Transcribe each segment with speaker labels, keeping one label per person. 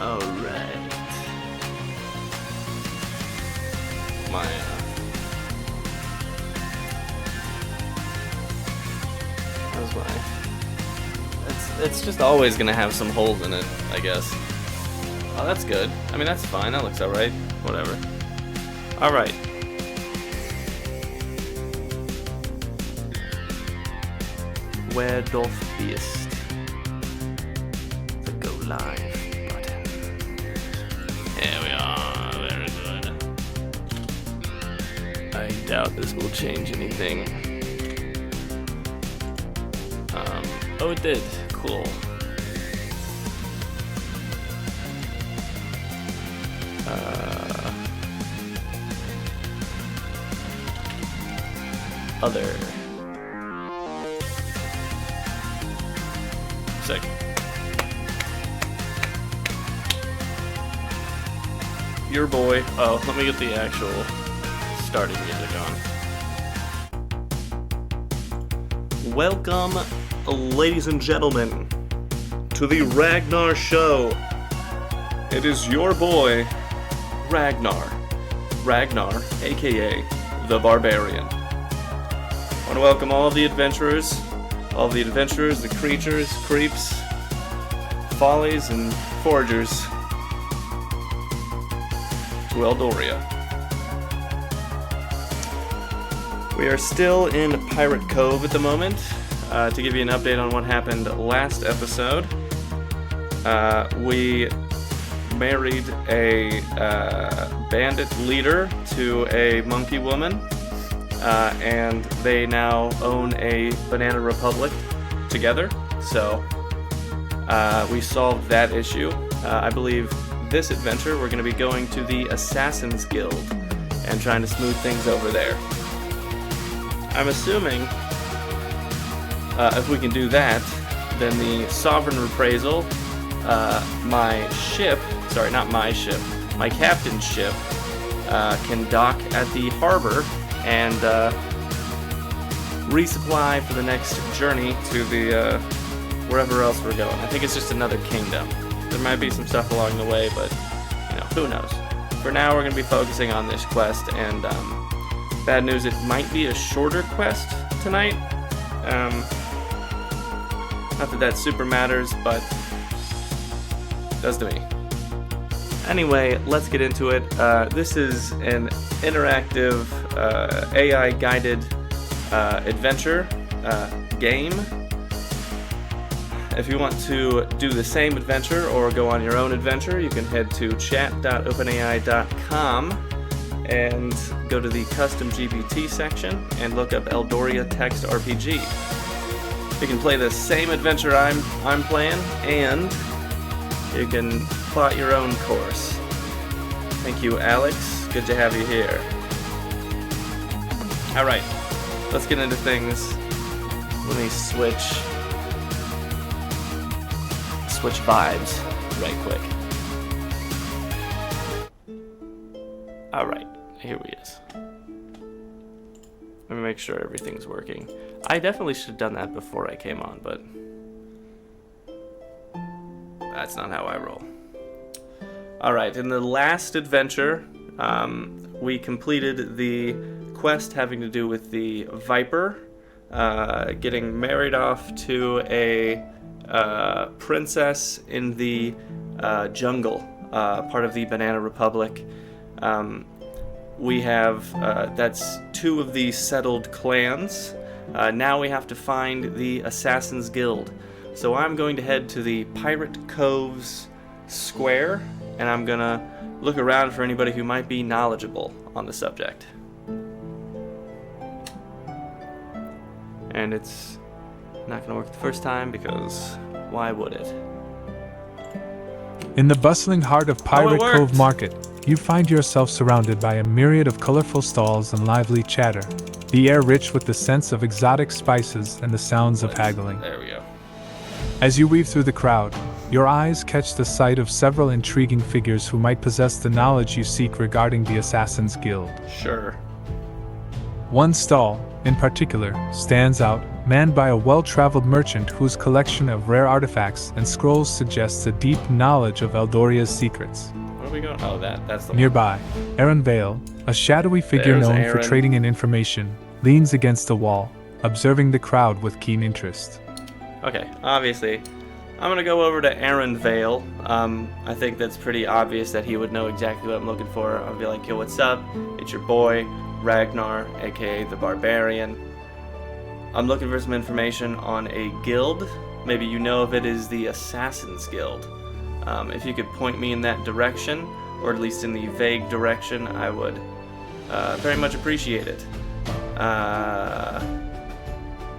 Speaker 1: Alright. My, how's my... It's just always gonna have some holes in it, I guess. Oh, that's good. I mean, that's fine. That looks alright. Whatever. Alright. Where doth beest? The go live button. Here we are. Very good. I doubt this will change anything. Oh, it did. Cool. Other. Sick. Your boy. Oh, let me get the actual starting music on. Welcome, ladies and gentlemen, to the Ragnar Show. It is your boy, Ragnar. Ragnar, aka the Barbarian. I want to welcome all of the adventurers, the creatures, creeps, follies, and foragers to Eldoria. We are still in Pirate Cove at the moment. To give you an update on what happened last episode, we married a bandit leader to a monkey woman, and they now own a Banana Republic together. So we solved that issue. I believe this adventure we're going to be going to the Assassin's Guild and trying to smooth things over there. I'm assuming if we can do that, then the Sovereign Reprisal, my captain's ship, can dock at the harbor and resupply for the next journey to the wherever else we're going. I think it's just another kingdom. There might be some stuff along the way, but who knows. For now, we're going to be focusing on this quest, and bad news, it might be a shorter quest tonight. Not that super matters, but it does to me. Anyway, let's get into it. This is an interactive, AI-guided adventure game. If you want to do the same adventure or go on your own adventure, you can head to chat.openai.com and go to the custom GPT section and look up Eldoria Text RPG. You can play the same adventure I'm playing, and you can plot your own course. Thank you, Alex. Good to have you here. Alright, let's get into things. Let me switch vibes right quick. Alright, here he is. Let me make sure everything's working. I definitely should have done that before I came on, but that's not how I roll. Alright, in the last adventure, we completed the quest having to do with the Viper, getting married off to a princess in the jungle, part of the Banana Republic. We have, that's 2 of the settled clans. Now we have to find the Assassin's Guild. So I'm going to head to the Pirate Cove's square, and I'm gonna look around for anybody who might be knowledgeable on the subject. And it's not gonna work the first time, because why would it?
Speaker 2: In the bustling heart of Pirate Cove Market, you find yourself surrounded by a myriad of colorful stalls and lively chatter, the air rich with the scents of exotic spices and the sounds of haggling.
Speaker 1: There we go.
Speaker 2: As you weave through the crowd, your eyes catch the sight of several intriguing figures who might possess the knowledge you seek regarding the Assassin's Guild.
Speaker 1: Sure.
Speaker 2: One stall, in particular, stands out, manned by a well-traveled merchant whose collection of rare artifacts and scrolls suggests a deep knowledge of Eldoria's secrets.
Speaker 1: Where are we going? Oh, that's the one.
Speaker 2: Nearby, Aaron Vale, a shadowy figure known for trading in information, leans against a wall, observing the crowd with keen interest.
Speaker 1: Okay, obviously, I'm gonna go over to Aaron Vale. I think that's pretty obvious that he would know exactly what I'm looking for. I'll be like, yo, what's up? It's your boy, Ragnar, aka the Barbarian. I'm looking for some information on a guild. Maybe you know if it is the Assassin's Guild. If you could point me in that direction, or at least in the vague direction, I would very much appreciate it.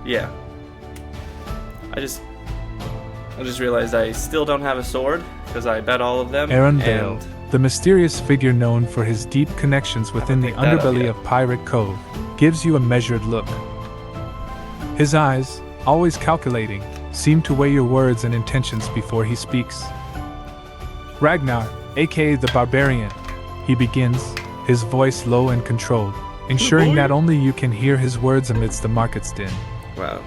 Speaker 1: Yeah. I just realized I still don't have a sword, because I bet all of them.
Speaker 2: Aaron Vale, the mysterious figure known for his deep connections within the underbelly of Pirate Cove, gives you a measured look. His eyes, always calculating, seem to weigh your words and intentions before he speaks. Ragnar, aka the Barbarian, he begins, his voice low and controlled, ensuring that only you can hear his words amidst the market's din.
Speaker 1: Wow.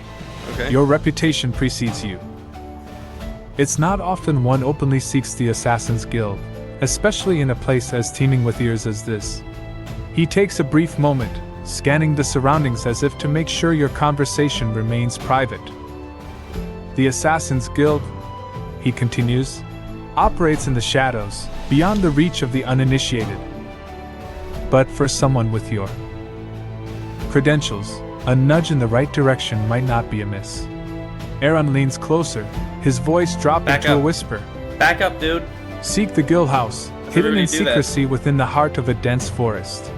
Speaker 1: Okay.
Speaker 2: Your reputation precedes you. It's not often one openly seeks the Assassin's Guild, especially in a place as teeming with ears as this. He takes a brief moment, scanning the surroundings as if to make sure your conversation remains private. The Assassin's Guild, he continues, operates in the shadows, beyond the reach of the uninitiated. But for someone with your credentials, a nudge in the right direction might not be amiss. Aaron leans closer, his voice dropping to a whisper.
Speaker 1: Back up, dude.
Speaker 2: Seek the guild house, hidden in secrecy within the heart of a dense forest.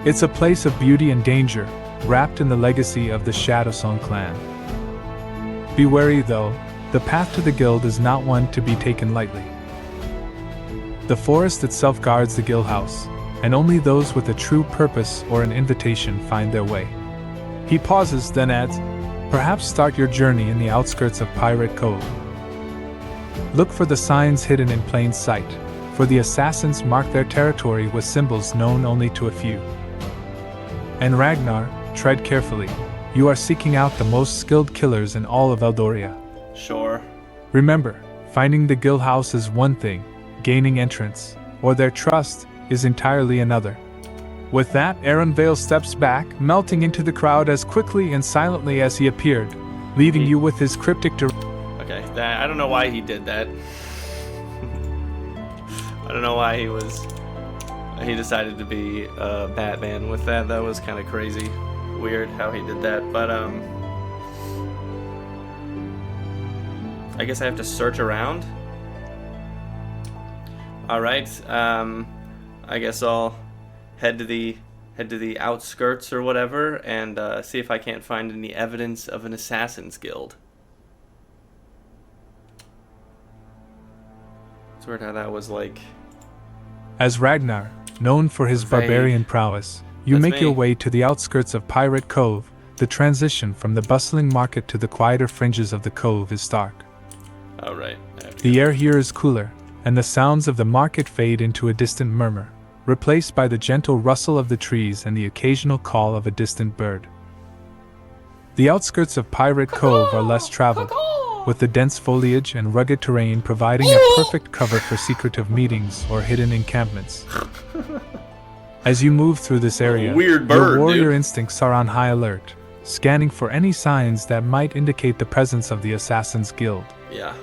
Speaker 2: It's a place of beauty and danger, wrapped in the legacy of the Shadowsong clan. Be wary though, the path to the guild is not one to be taken lightly. The forest itself guards the guild house, and only those with a true purpose or an invitation find their way. He pauses, then adds, perhaps start your journey in the outskirts of Pirate Cove. Look for the signs hidden in plain sight, for the assassins mark their territory with symbols known only to a few. And Ragnar, tread carefully. You are seeking out the most skilled killers in all of Eldoria.
Speaker 1: Sure.
Speaker 2: Remember, finding the guild house is one thing, gaining entrance, or their trust, is entirely another. With that, Aaron Vale steps back, melting into the crowd as quickly and silently as he appeared, leaving you with his cryptic
Speaker 1: Okay, I don't know why he did that. I don't know why he decided to be Batman with that. That was kind of crazy. Weird how he did that, but I guess I have to search around. Alright, I guess I'll head to the outskirts or whatever and see if I can't find any evidence of an assassin's guild. It's weird how that was like...
Speaker 2: As Ragnar, known for his barbarian prowess, you make your way to the outskirts of Pirate Cove. The transition from the bustling market to the quieter fringes of the cove is stark.
Speaker 1: Oh, right.
Speaker 2: The air here is cooler, and the sounds of the market fade into a distant murmur, replaced by the gentle rustle of the trees and the occasional call of a distant bird. The outskirts of Pirate Cove are less traveled, with the dense foliage and rugged terrain providing a perfect cover for secretive meetings or hidden encampments. As you move through this area, your warrior instincts are on high alert, scanning for any signs that might indicate the presence of the Assassin's Guild.
Speaker 1: Yeah,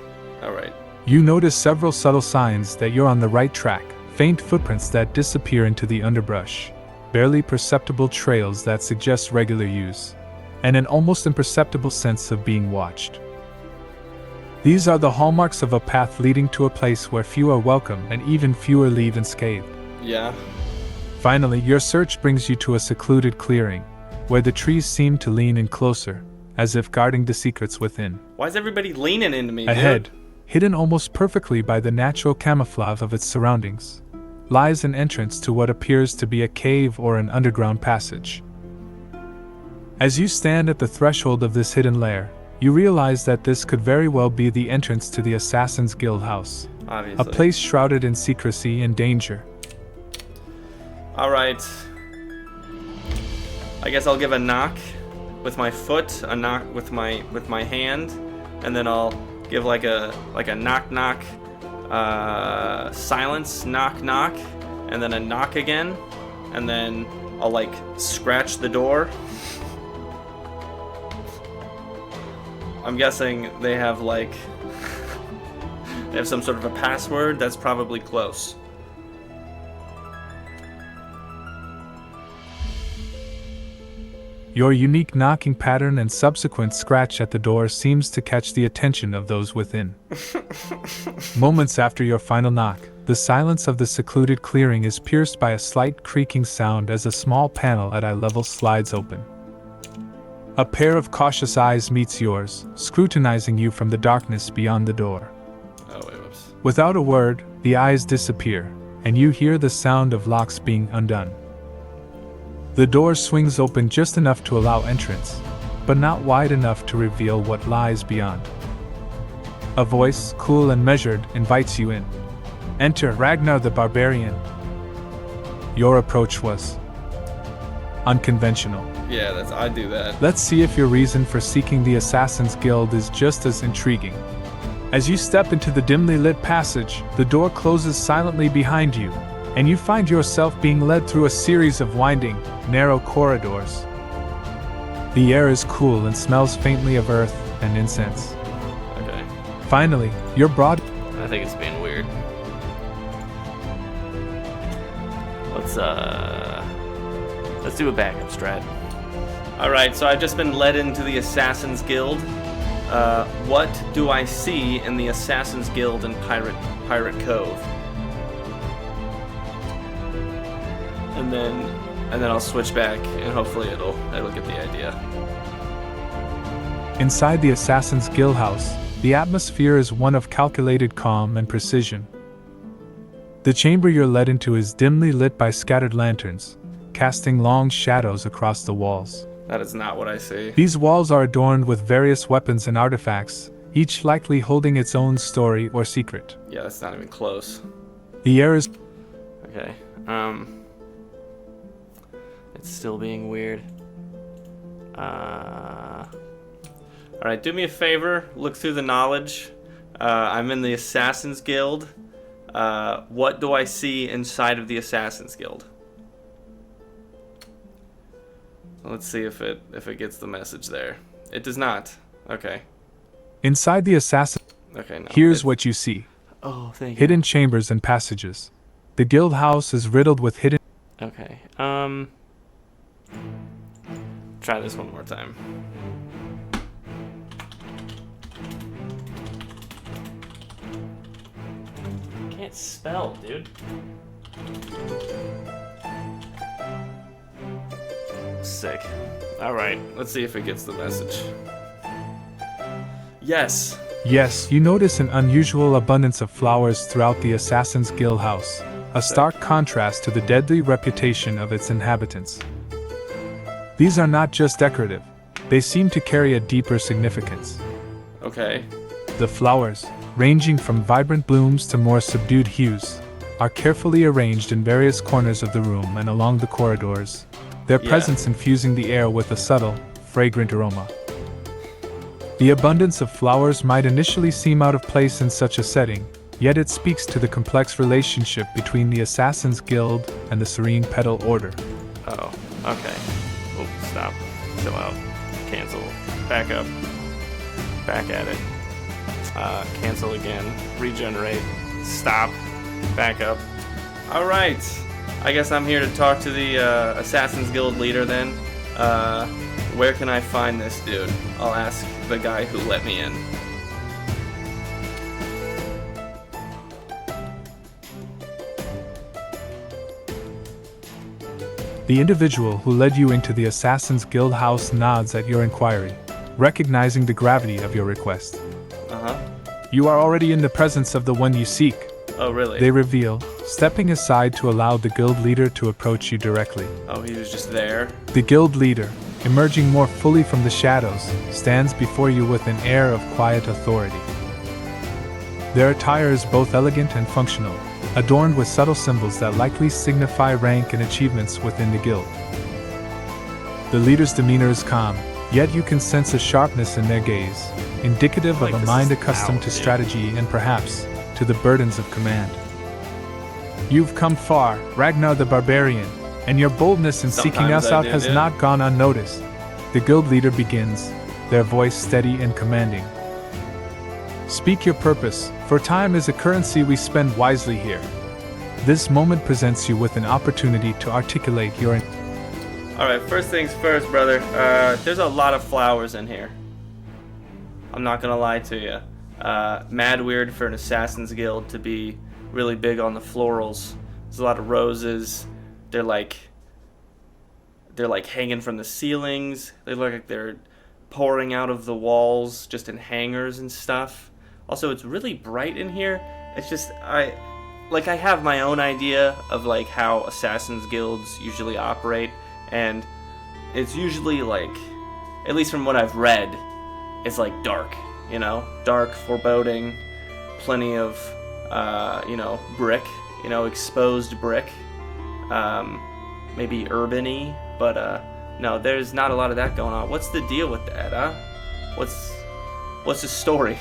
Speaker 1: alright.
Speaker 2: You notice several subtle signs that you're on the right track, faint footprints that disappear into the underbrush, barely perceptible trails that suggest regular use, and an almost imperceptible sense of being watched. These are the hallmarks of a path leading to a place where few are welcome and even fewer leave unscathed.
Speaker 1: Yeah.
Speaker 2: Finally, your search brings you to a secluded clearing, where the trees seem to lean in closer, as if guarding the secrets within.
Speaker 1: Why is everybody leaning into me,
Speaker 2: Ahead,
Speaker 1: dude?
Speaker 2: hidden almost perfectly by the natural camouflage of its surroundings, lies an entrance to what appears to be a cave or an underground passage. As you stand at the threshold of this hidden lair, you realize that this could very well be the entrance to the Assassin's Guild house.
Speaker 1: Obviously.
Speaker 2: A place shrouded in secrecy and danger.
Speaker 1: Alright. I guess I'll give a knock. with my foot, a knock with my hand, and then I'll give like a knock knock, silence, knock knock, and then a knock again, and then I'll like scratch the door. I'm guessing they have like they have some sort of a password. That's probably close.
Speaker 2: Your unique knocking pattern and subsequent scratch at the door seems to catch the attention of those within. Moments after your final knock, the silence of the secluded clearing is pierced by a slight creaking sound as a small panel at eye level slides open. A pair of cautious eyes meets yours, scrutinizing you from the darkness beyond the door.
Speaker 1: Oh, wait, whoops.
Speaker 2: Without a word, the eyes disappear, and you hear the sound of locks being undone. The door swings open just enough to allow entrance, but not wide enough to reveal what lies beyond. A voice, cool and measured, invites you in. Enter Ragnar the Barbarian. Your approach was unconventional.
Speaker 1: Yeah, I do that.
Speaker 2: Let's see if your reason for seeking the Assassin's Guild is just as intriguing. As you step into the dimly lit passage, the door closes silently behind you, and you find yourself being led through a series of winding, narrow corridors. The air is cool and smells faintly of earth and incense.
Speaker 1: Okay.
Speaker 2: Finally, you're brought.
Speaker 1: I think it's being weird. Let's do a backup strat. Alright, so I've just been led into the Assassin's Guild. What do I see in the Assassin's Guild in Pirate Cove? And then I'll switch back and hopefully it'll get the idea.
Speaker 2: Inside the Assassin's Guild house, the atmosphere is one of calculated calm and precision. The chamber you're led into is dimly lit by scattered lanterns, casting long shadows across the walls.
Speaker 1: That is not what I see.
Speaker 2: These walls are adorned with various weapons and artifacts, each likely holding its own story or secret.
Speaker 1: Yeah, that's not even close.
Speaker 2: The air is...
Speaker 1: Okay, it's still being weird. Alright, do me a favor, look through the knowledge. I'm in the Assassin's Guild. What do I see inside of the Assassin's Guild? Let's see if it gets the message there. It does not. Okay.
Speaker 2: Inside the Assassin...
Speaker 1: Okay, no.
Speaker 2: Here's what you see.
Speaker 1: Oh, thank you.
Speaker 2: Hidden chambers and passages. The guild house is riddled with hidden...
Speaker 1: Okay, try this one more time. Can't spell, dude. Sick. Alright, let's see if it gets the message. Yes!
Speaker 2: Yes, you notice an unusual abundance of flowers throughout the Assassin's Guild house, a stark contrast to the deadly reputation of its inhabitants. These are not just decorative, they seem to carry a deeper significance.
Speaker 1: Okay.
Speaker 2: The flowers, ranging from vibrant blooms to more subdued hues, are carefully arranged in various corners of the room and along the corridors, their presence infusing the air with a subtle, fragrant aroma. The abundance of flowers might initially seem out of place in such a setting, yet it speaks to the complex relationship between the Assassin's Guild and the Serene Petal Order.
Speaker 1: Oh, okay. Oh, stop. Chill out. Cancel. Back up. Back at it. Cancel again. Regenerate. Stop. Back up. Alright. I guess I'm here to talk to the Assassin's Guild leader then. Where can I find this dude? I'll ask the guy who let me in.
Speaker 2: The individual who led you into the Assassin's Guild house nods at your inquiry, recognizing the gravity of your request. You are already in the presence of the one you seek.
Speaker 1: Oh, really?
Speaker 2: They reveal, stepping aside to allow the guild leader to approach you directly.
Speaker 1: Oh, he was just there?
Speaker 2: The guild leader, emerging more fully from the shadows, stands before you with an air of quiet authority. Their attire is both elegant and functional, adorned with subtle symbols that likely signify rank and achievements within the guild. The leader's demeanor is calm, Yet you can sense a sharpness in their gaze, indicative of a mind accustomed to strategy and perhaps to the burdens of command. You've come far, Ragnar the Barbarian, and your boldness in seeking us out has not gone unnoticed. The guild leader begins, their voice steady and commanding. Speak your purpose, for time is a currency we spend wisely here. This moment presents you with an opportunity to articulate your...
Speaker 1: Alright, first things first, brother. There's a lot of flowers in here. I'm not gonna lie to you. Mad weird for an assassin's guild to be really big on the florals. There's a lot of roses. They're like hanging from the ceilings. They look like they're pouring out of the walls just in hangers and stuff. Also, it's really bright in here. It's just I have my own idea of like how assassins guilds usually operate, and it's usually like, at least from what I've read, it's like dark, you know, dark, foreboding, plenty of brick, exposed brick, maybe urban-y, but no, there's not a lot of that going on. What's the deal with that, huh? What's the story?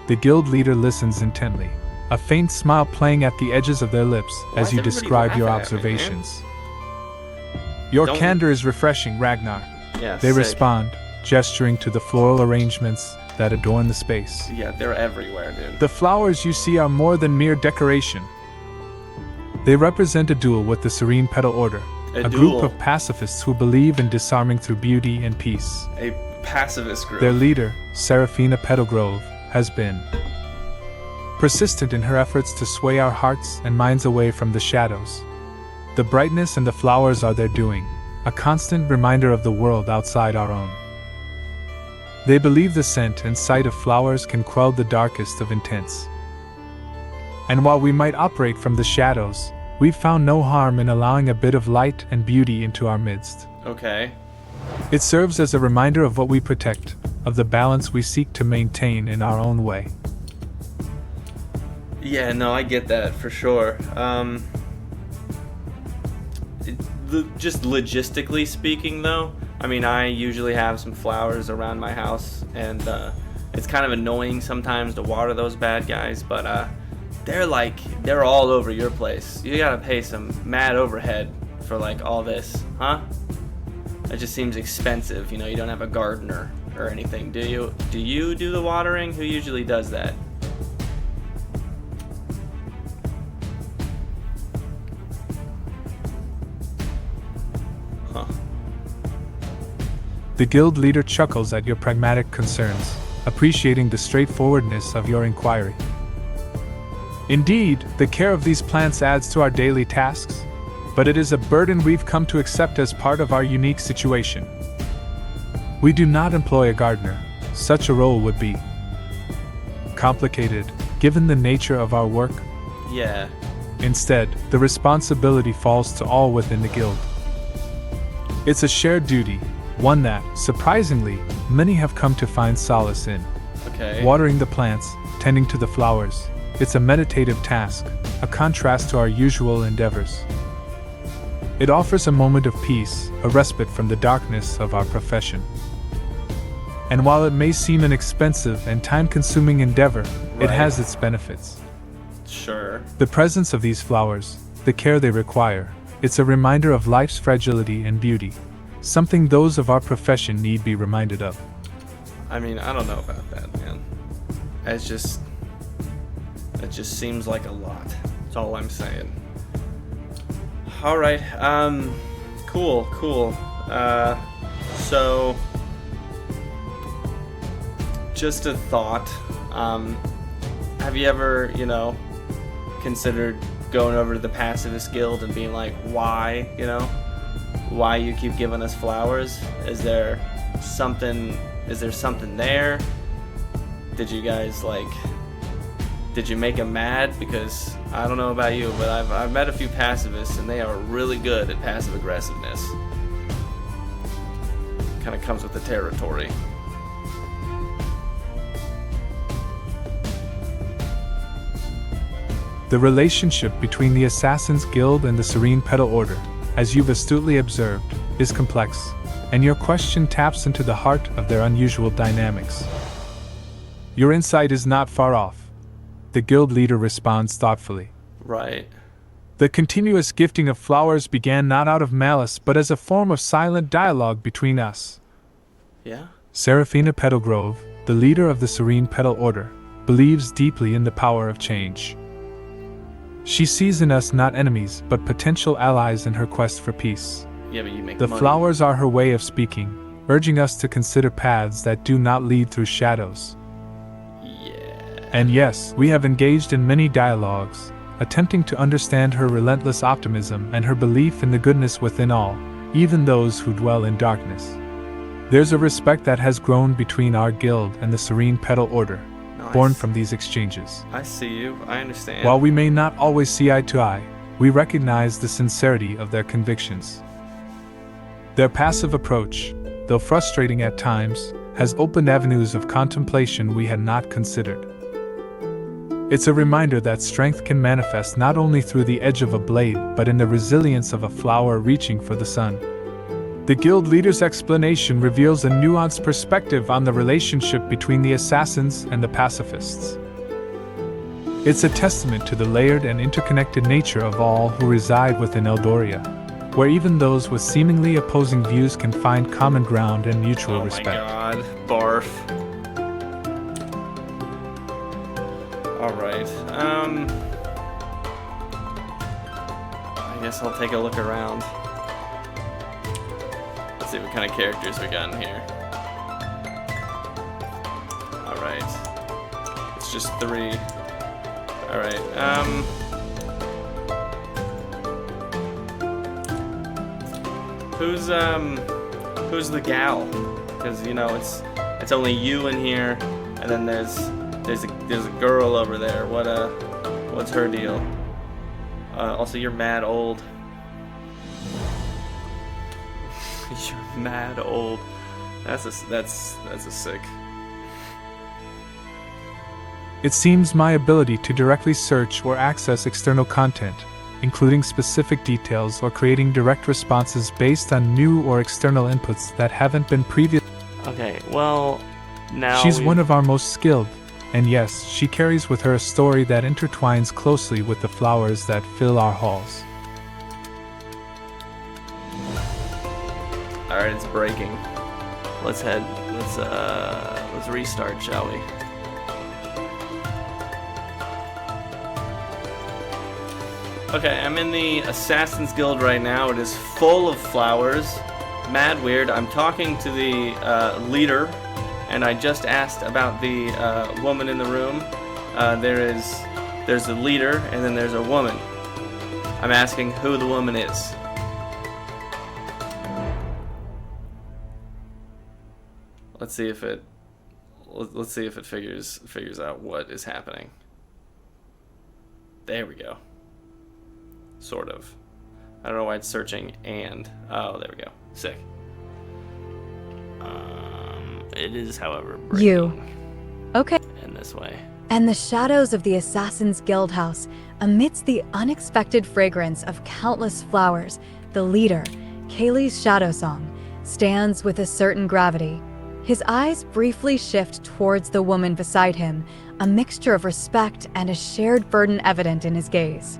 Speaker 2: The guild leader listens intently, a faint smile playing at the edges of their lips as you describe your observations. Your candor is refreshing, Ragnar.
Speaker 1: Yeah,
Speaker 2: they respond, gesturing to the floral arrangements that adorn the space.
Speaker 1: Yeah, they're everywhere, dude.
Speaker 2: The flowers you see are more than mere decoration. They represent a duel with the Serene Petal Order, a group of pacifists who believe in disarming through beauty and peace.
Speaker 1: A pacifist group.
Speaker 2: Their leader, Seraphina Petalgrove, has been persistent in her efforts to sway our hearts and minds away from the shadows. The brightness and the flowers are their doing, a constant reminder of the world outside our own. They believe the scent and sight of flowers can quell the darkest of intents. And while we might operate from the shadows, we've found no harm in allowing a bit of light and beauty into our midst.
Speaker 1: Okay.
Speaker 2: It serves as a reminder of what we protect, of the balance we seek to maintain in our own way.
Speaker 1: Yeah, no, I get that for sure. Just logistically speaking, though, I mean, I usually have some flowers around my house, and it's kind of annoying sometimes to water those bad guys, but they're all over your place. You gotta pay some mad overhead for like all this, huh? It just seems expensive. You know, you don't have a gardener or anything, do you? Do you do the watering? Who usually does that? Huh.
Speaker 2: The guild leader chuckles at your pragmatic concerns, appreciating the straightforwardness of your inquiry. Indeed, the care of these plants adds to our daily tasks, but it is a burden we've come to accept as part of our unique situation. We do not employ a gardener. Such a role would be complicated, given the nature of our work.
Speaker 1: Yeah.
Speaker 2: Instead, the responsibility falls to all within the guild. It's a shared duty, one that, surprisingly, many have come to find solace in.
Speaker 1: Okay.
Speaker 2: Watering the plants, tending to the flowers. It's a meditative task, a contrast to our usual endeavors. It offers a moment of peace, a respite from the darkness of our profession. And while it may seem an expensive and time-consuming endeavor, it has its benefits.
Speaker 1: Sure.
Speaker 2: The presence of these flowers, the care they require, it's a reminder of life's fragility and beauty, something those of our profession need be reminded of.
Speaker 1: I mean, I don't know about that, man. It just seems like a lot. That's all I'm saying. All right. Cool. So, just a thought. Have you ever, considered going over to the Pacifist Guild and being like, why you keep giving us flowers? Is there something there? Did you guys did you make them mad? Because I don't know about you, but I've met a few pacifists and they are really good at passive aggressiveness. Kind of comes with the territory.
Speaker 2: The relationship between the Assassin's Guild and the Serene Petal Order, as you've astutely observed, is complex, and your question taps into the heart of their unusual dynamics. Your insight is not far off. The guild leader responds thoughtfully.
Speaker 1: Right.
Speaker 2: The continuous gifting of flowers began not out of malice but as a form of silent dialogue between us.
Speaker 1: Yeah?
Speaker 2: Seraphina Petalgrove, the leader of the Serene Petal Order, believes deeply in the power of change. She sees in us not enemies but potential allies in her quest for peace.
Speaker 1: Yeah, but you make
Speaker 2: The
Speaker 1: money.
Speaker 2: flowers are her way of speaking, urging us to consider paths that do not lead through shadows.
Speaker 1: Yeah.
Speaker 2: And yes, we have engaged in many dialogues, attempting to understand her relentless optimism and her belief in the goodness within all, even those who dwell in darkness. There's a respect that has grown between our guild and the Serene Petal Order, born from these exchanges.
Speaker 1: I see you. I understand.
Speaker 2: While we may not always see eye to eye, we recognize the sincerity of their convictions. Their passive approach, though frustrating at times, has opened avenues of contemplation we had not considered. It's a reminder that strength can manifest not only through the edge of a blade but in the resilience of a flower reaching for the sun. The guild leader's explanation reveals a nuanced perspective on the relationship between the assassins and the pacifists. It's a testament to the layered and interconnected nature of all who reside within Eldoria, where even those with seemingly opposing views can find common ground and mutual respect.
Speaker 1: Oh my god, barf. Alright, I guess I'll take a look around. Let's see what kind of characters we got in here. Alright. It's just 3. Alright, who's the gal? Because you know it's only you in here, and then there's a girl over there. What's her deal? Also, you're mad old. You're mad old. That's a sick.
Speaker 2: It seems my ability to directly search or access external content, including specific details or creating direct responses based on new or external inputs that haven't been previous.
Speaker 1: Okay, well, now
Speaker 2: She's one of our most skilled, and yes, she carries with her a story that intertwines closely with the flowers that fill our halls.
Speaker 1: Alright, it's breaking. Let's restart, shall we? Okay, I'm in the Assassin's Guild right now. It is full of flowers. Mad weird. I'm talking to the leader, and I just asked about the woman in the room. There's a leader, and then there's a woman. I'm asking who the woman is. Let's see if it figures out what is happening. There we go. Sort of. I don't know why it's searching and... Oh, there we go. Sick. It is, however, breaking.
Speaker 3: You. Okay.
Speaker 1: In this way.
Speaker 3: And the shadows of the Assassin's Guild house, amidst the unexpected fragrance of countless flowers, the leader, Kayleigh's shadow song, stands with a certain gravity. His eyes briefly shift towards the woman beside him, a mixture of respect and a shared burden evident in his gaze.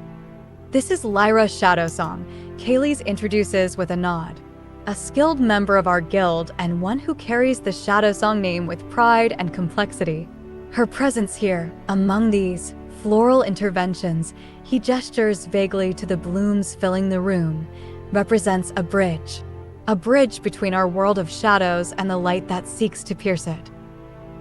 Speaker 3: This is Lyra Shadowsong, Kayleigh's introduces with a nod. A skilled member of our guild and one who carries the Shadowsong name with pride and complexity. Her presence here, among these floral interventions, he gestures vaguely to the blooms filling the room, represents a bridge between our world of shadows and the light that seeks to pierce it.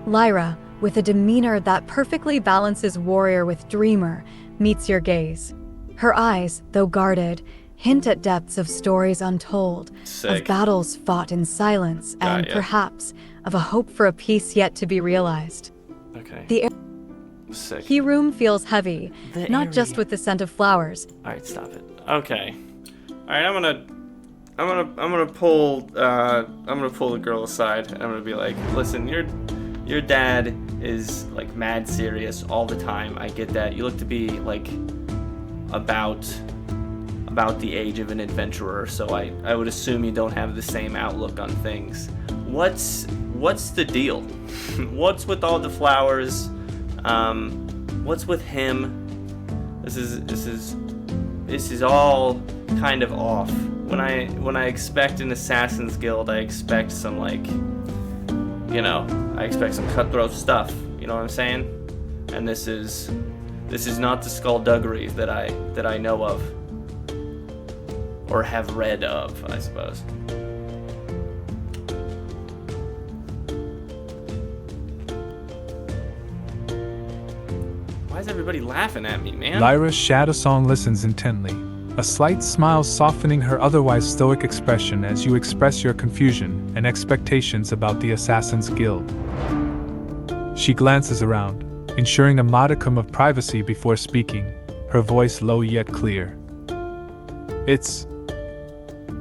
Speaker 3: Lyra, with a demeanor that perfectly balances warrior with dreamer, meets your gaze. Her eyes, though guarded, hint at depths of stories untold,
Speaker 1: Sick.
Speaker 3: of battles fought in silence, and
Speaker 1: ya.
Speaker 3: perhaps of a hope for a peace yet to be realized.
Speaker 1: Okay.
Speaker 3: The
Speaker 1: Sick.
Speaker 3: key room feels heavy,
Speaker 1: The
Speaker 3: not
Speaker 1: area.
Speaker 3: just with the scent of flowers.
Speaker 1: Alright, stop it. Okay. Alright, I'm gonna pull the girl aside, and I'm gonna be like, listen, your dad is like mad serious all the time. I get that. You look to be like about the age of an adventurer, so I would assume you don't have the same outlook on things. What's the deal? What's with all the flowers? What's with him? This is all kind of off. When I expect an Assassin's Guild, I expect some I expect some cutthroat stuff. You know what I'm saying? And this is not the skullduggery that I know of, or have read of, I suppose. Why is everybody laughing at me, man?
Speaker 2: Lyra's Shadowsong listens intently, a slight smile softening her otherwise stoic expression as you express your confusion and expectations about the Assassin's Guild. She glances around, ensuring a modicum of privacy before speaking, her voice low yet clear. It's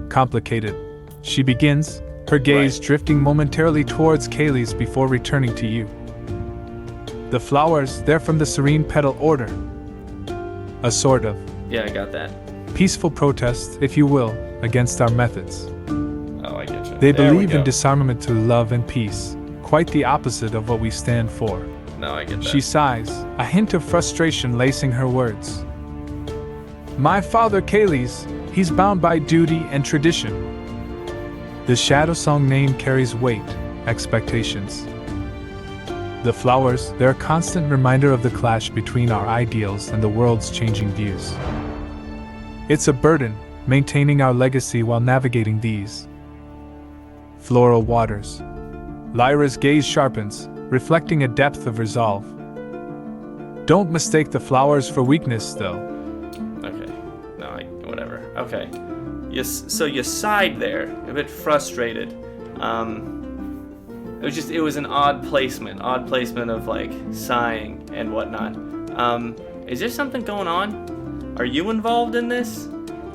Speaker 2: complicated. She begins, her gaze drifting momentarily towards Kaylee's before returning to you. The flowers, they're from the Serene Petal Order. A sort of...
Speaker 1: Yeah, I got that.
Speaker 2: Peaceful protest, if you will, against our methods.
Speaker 1: Oh, I get you.
Speaker 2: They believe in disarmament through love and peace, quite the opposite of what we stand for.
Speaker 1: No, I get that.
Speaker 2: She sighs, a hint of frustration lacing her words. My father, Kaylee's, he's bound by duty and tradition. The Shadowsong name carries weight, expectations. The flowers, they're a constant reminder of the clash between our ideals and the world's changing views. It's a burden, maintaining our legacy while navigating these floral waters. Lyra's gaze sharpens, reflecting a depth of resolve. Don't mistake the flowers for weakness, though.
Speaker 1: Okay. No, whatever. Okay. So you sighed there, a bit frustrated. It was an odd placement of sighing and whatnot. Is there something going on? Are you involved in this?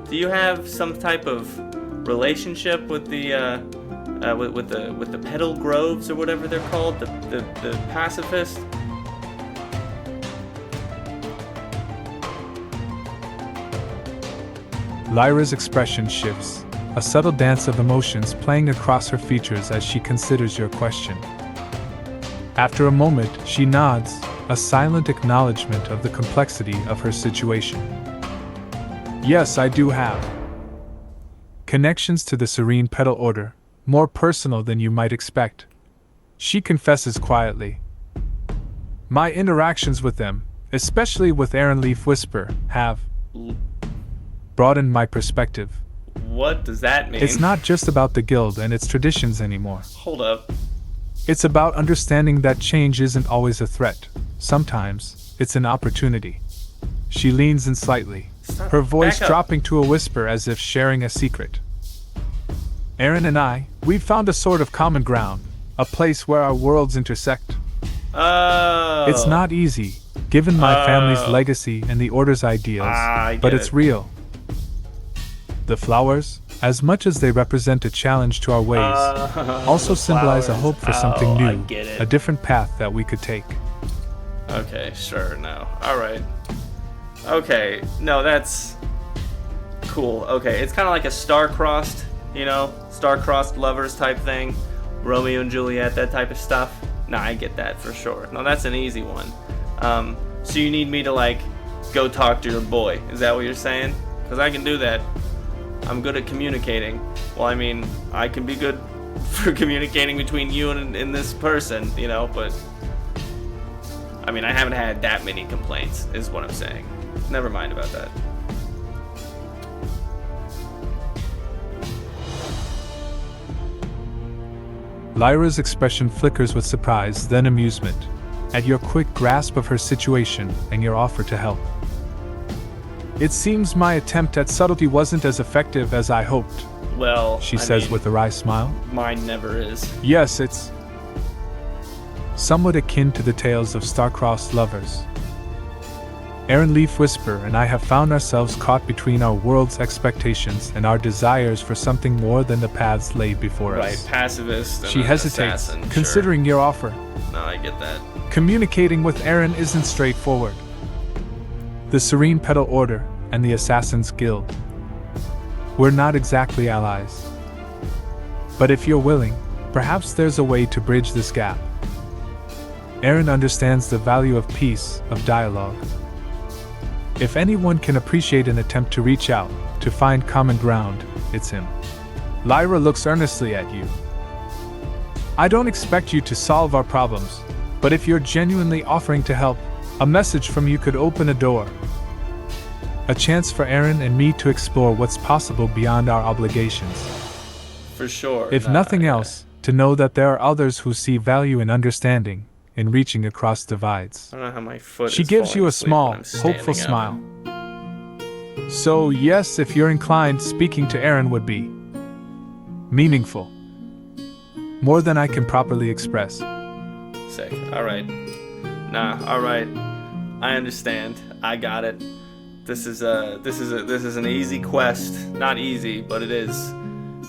Speaker 1: Do you have some type of relationship with the with the petal groves or whatever they're called, the pacifist?
Speaker 2: Lyra's expression shifts, a subtle dance of emotions playing across her features as she considers your question. After a moment, she nods, a silent acknowledgement of the complexity of her situation. Yes, I do have connections to the Serene Petal Order, more personal than you might expect. She confesses quietly. My interactions with them, especially with Leaf Whisper, have broadened my perspective.
Speaker 1: What does that mean?
Speaker 2: It's not just about the guild and its traditions anymore.
Speaker 1: Hold up.
Speaker 2: It's about understanding that change isn't always a threat. Sometimes, it's an opportunity. She leans in slightly, her voice dropping to a whisper as if sharing a secret. Aaron and I, we've found a sort of common ground, a place where our worlds intersect.
Speaker 1: Oh.
Speaker 2: It's not easy, given my family's legacy and the Order's ideals, but it's real. The flowers, as much as they represent a challenge to our ways, also symbolize a hope for something new, a different path that we could take.
Speaker 1: Okay, sure, no. Alright. Okay, no, that's cool. Okay, it's kind of like a star-crossed, star-crossed lovers type thing. Romeo and Juliet, that type of stuff. Nah, I get that for sure. No, that's an easy one. So you need me to, go talk to your boy. Is that what you're saying? Because I can do that. I'm good at communicating. Well, I mean, I can be good for communicating between you and this person, but I mean, I haven't had that many complaints, is what I'm saying. Never mind about that.
Speaker 2: Lyra's expression flickers with surprise, then amusement, at your quick grasp of her situation and your offer to help. It seems my attempt at subtlety wasn't as effective as I hoped.
Speaker 1: Well,
Speaker 2: she says with a wry smile.
Speaker 1: Mine never is.
Speaker 2: Yes, it's somewhat akin to the tales of star-crossed lovers. Leaf Whisper and I have found ourselves caught between our world's expectations and our desires for something more than the paths laid before us.
Speaker 1: Right, pacifist.
Speaker 2: She hesitates,
Speaker 1: assassin,
Speaker 2: considering your offer.
Speaker 1: No, I get that.
Speaker 2: Communicating with Aaron isn't straightforward. The Serene Petal Order, and the Assassin's Guild. We're not exactly allies. But if you're willing, perhaps there's a way to bridge this gap. Aaron understands the value of peace, of dialogue. If anyone can appreciate an attempt to reach out, to find common ground, it's him. Lyra looks earnestly at you. I don't expect you to solve our problems, but if you're genuinely offering to help, a message from you could open a door. A chance for Aaron and me to explore what's possible beyond our obligations.
Speaker 1: For sure.
Speaker 2: If nothing else, to know that there are others who see value in understanding, in reaching across divides.
Speaker 1: I don't know how my foot
Speaker 2: She
Speaker 1: is
Speaker 2: gives you a
Speaker 1: falling asleep
Speaker 2: small,
Speaker 1: when I'm
Speaker 2: hopeful
Speaker 1: standing
Speaker 2: smile. So yes, if you're inclined, speaking to Aaron would be meaningful. More than I can properly express.
Speaker 1: Sick. Alright. Alright. I understand. I got it. This is an easy quest. Not easy, but it is.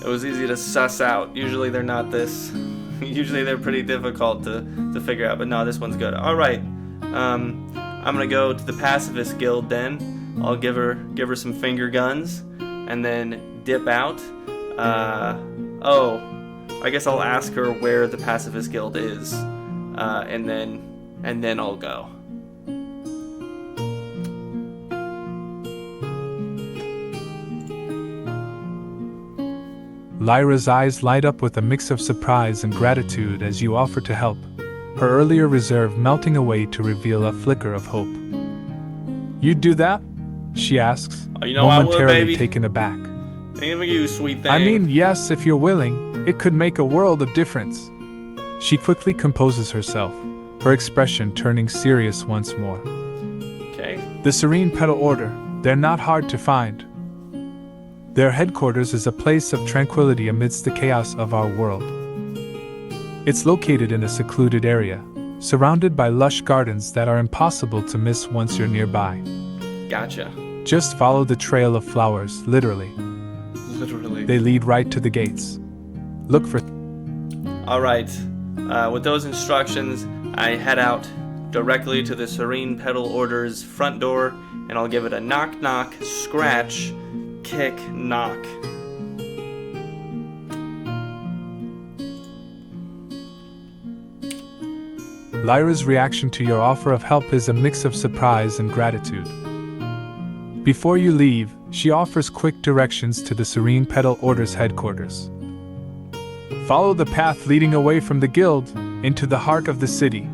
Speaker 1: It was easy to suss out. Usually they're not this. Usually they're pretty difficult to figure out, but no, this one's good. Alright. I'm gonna go to the Pacifist Guild then. I'll give her some finger guns and then dip out. I guess I'll ask her where the Pacifist Guild is. And then I'll go.
Speaker 2: Lyra's eyes light up with a mix of surprise and gratitude as you offer to help, her earlier reserve melting away to reveal a flicker of hope. You'd do that? She asks, momentarily taken aback.
Speaker 1: Anything you, sweet thing.
Speaker 2: I mean, yes, if you're willing, it could make a world of difference. She quickly composes herself, her expression turning serious once more.
Speaker 1: Okay.
Speaker 2: The Serene Petal Order, they're not hard to find. Their headquarters is a place of tranquility amidst the chaos of our world. It's located in a secluded area, surrounded by lush gardens that are impossible to miss once you're nearby.
Speaker 1: Gotcha.
Speaker 2: Just follow the trail of flowers, literally.
Speaker 1: Literally.
Speaker 2: They lead right to the gates. Look for...
Speaker 1: Alright. With those instructions, I head out directly to the Serene Petal Order's front door, and I'll give it a knock knock, scratch, kick, knock.
Speaker 2: Lyra's reaction to your offer of help is a mix of surprise and gratitude. Before you leave, she offers quick directions to the Serene Petal Order's headquarters. Follow the path leading away from the guild, into the heart of the city.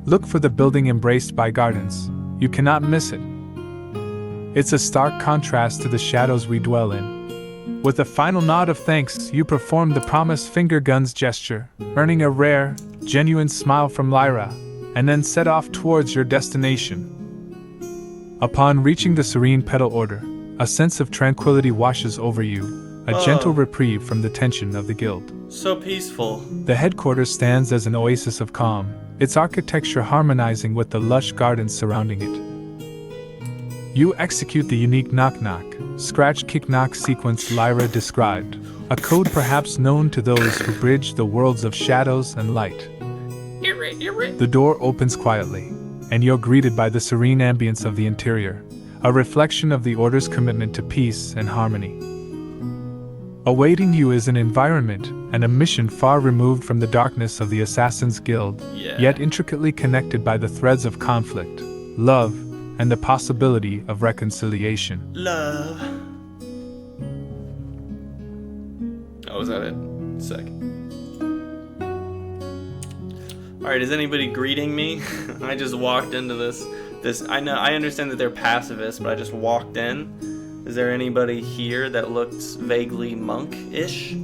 Speaker 2: Look for the building embraced by gardens. You cannot miss it. It's a stark contrast to the shadows we dwell in. With a final nod of thanks, you perform the promised finger guns gesture, earning a rare, genuine smile from Lyra, and then set off towards your destination. Upon reaching the Serene Petal Order, a sense of tranquility washes over you, a gentle reprieve from the tension of the guild.
Speaker 1: So peaceful.
Speaker 2: The headquarters stands as an oasis of calm, its architecture harmonizing with the lush gardens surrounding it. You execute the unique knock-knock, scratch-kick-knock sequence Lyra described, a code perhaps known to those who bridge the worlds of shadows and light. The door opens quietly, and you're greeted by the serene ambience of the interior, a reflection of the Order's commitment to peace and harmony. Awaiting you is an environment and a mission far removed from the darkness of the Assassin's Guild, yet intricately connected by the threads of conflict, love, and the possibility of reconciliation.
Speaker 1: Love. Oh, is that it? Sick. Alright, is anybody greeting me? I just walked into this. I understand that they're pacifists, but I just walked in. Is there anybody here that looks vaguely monk-ish?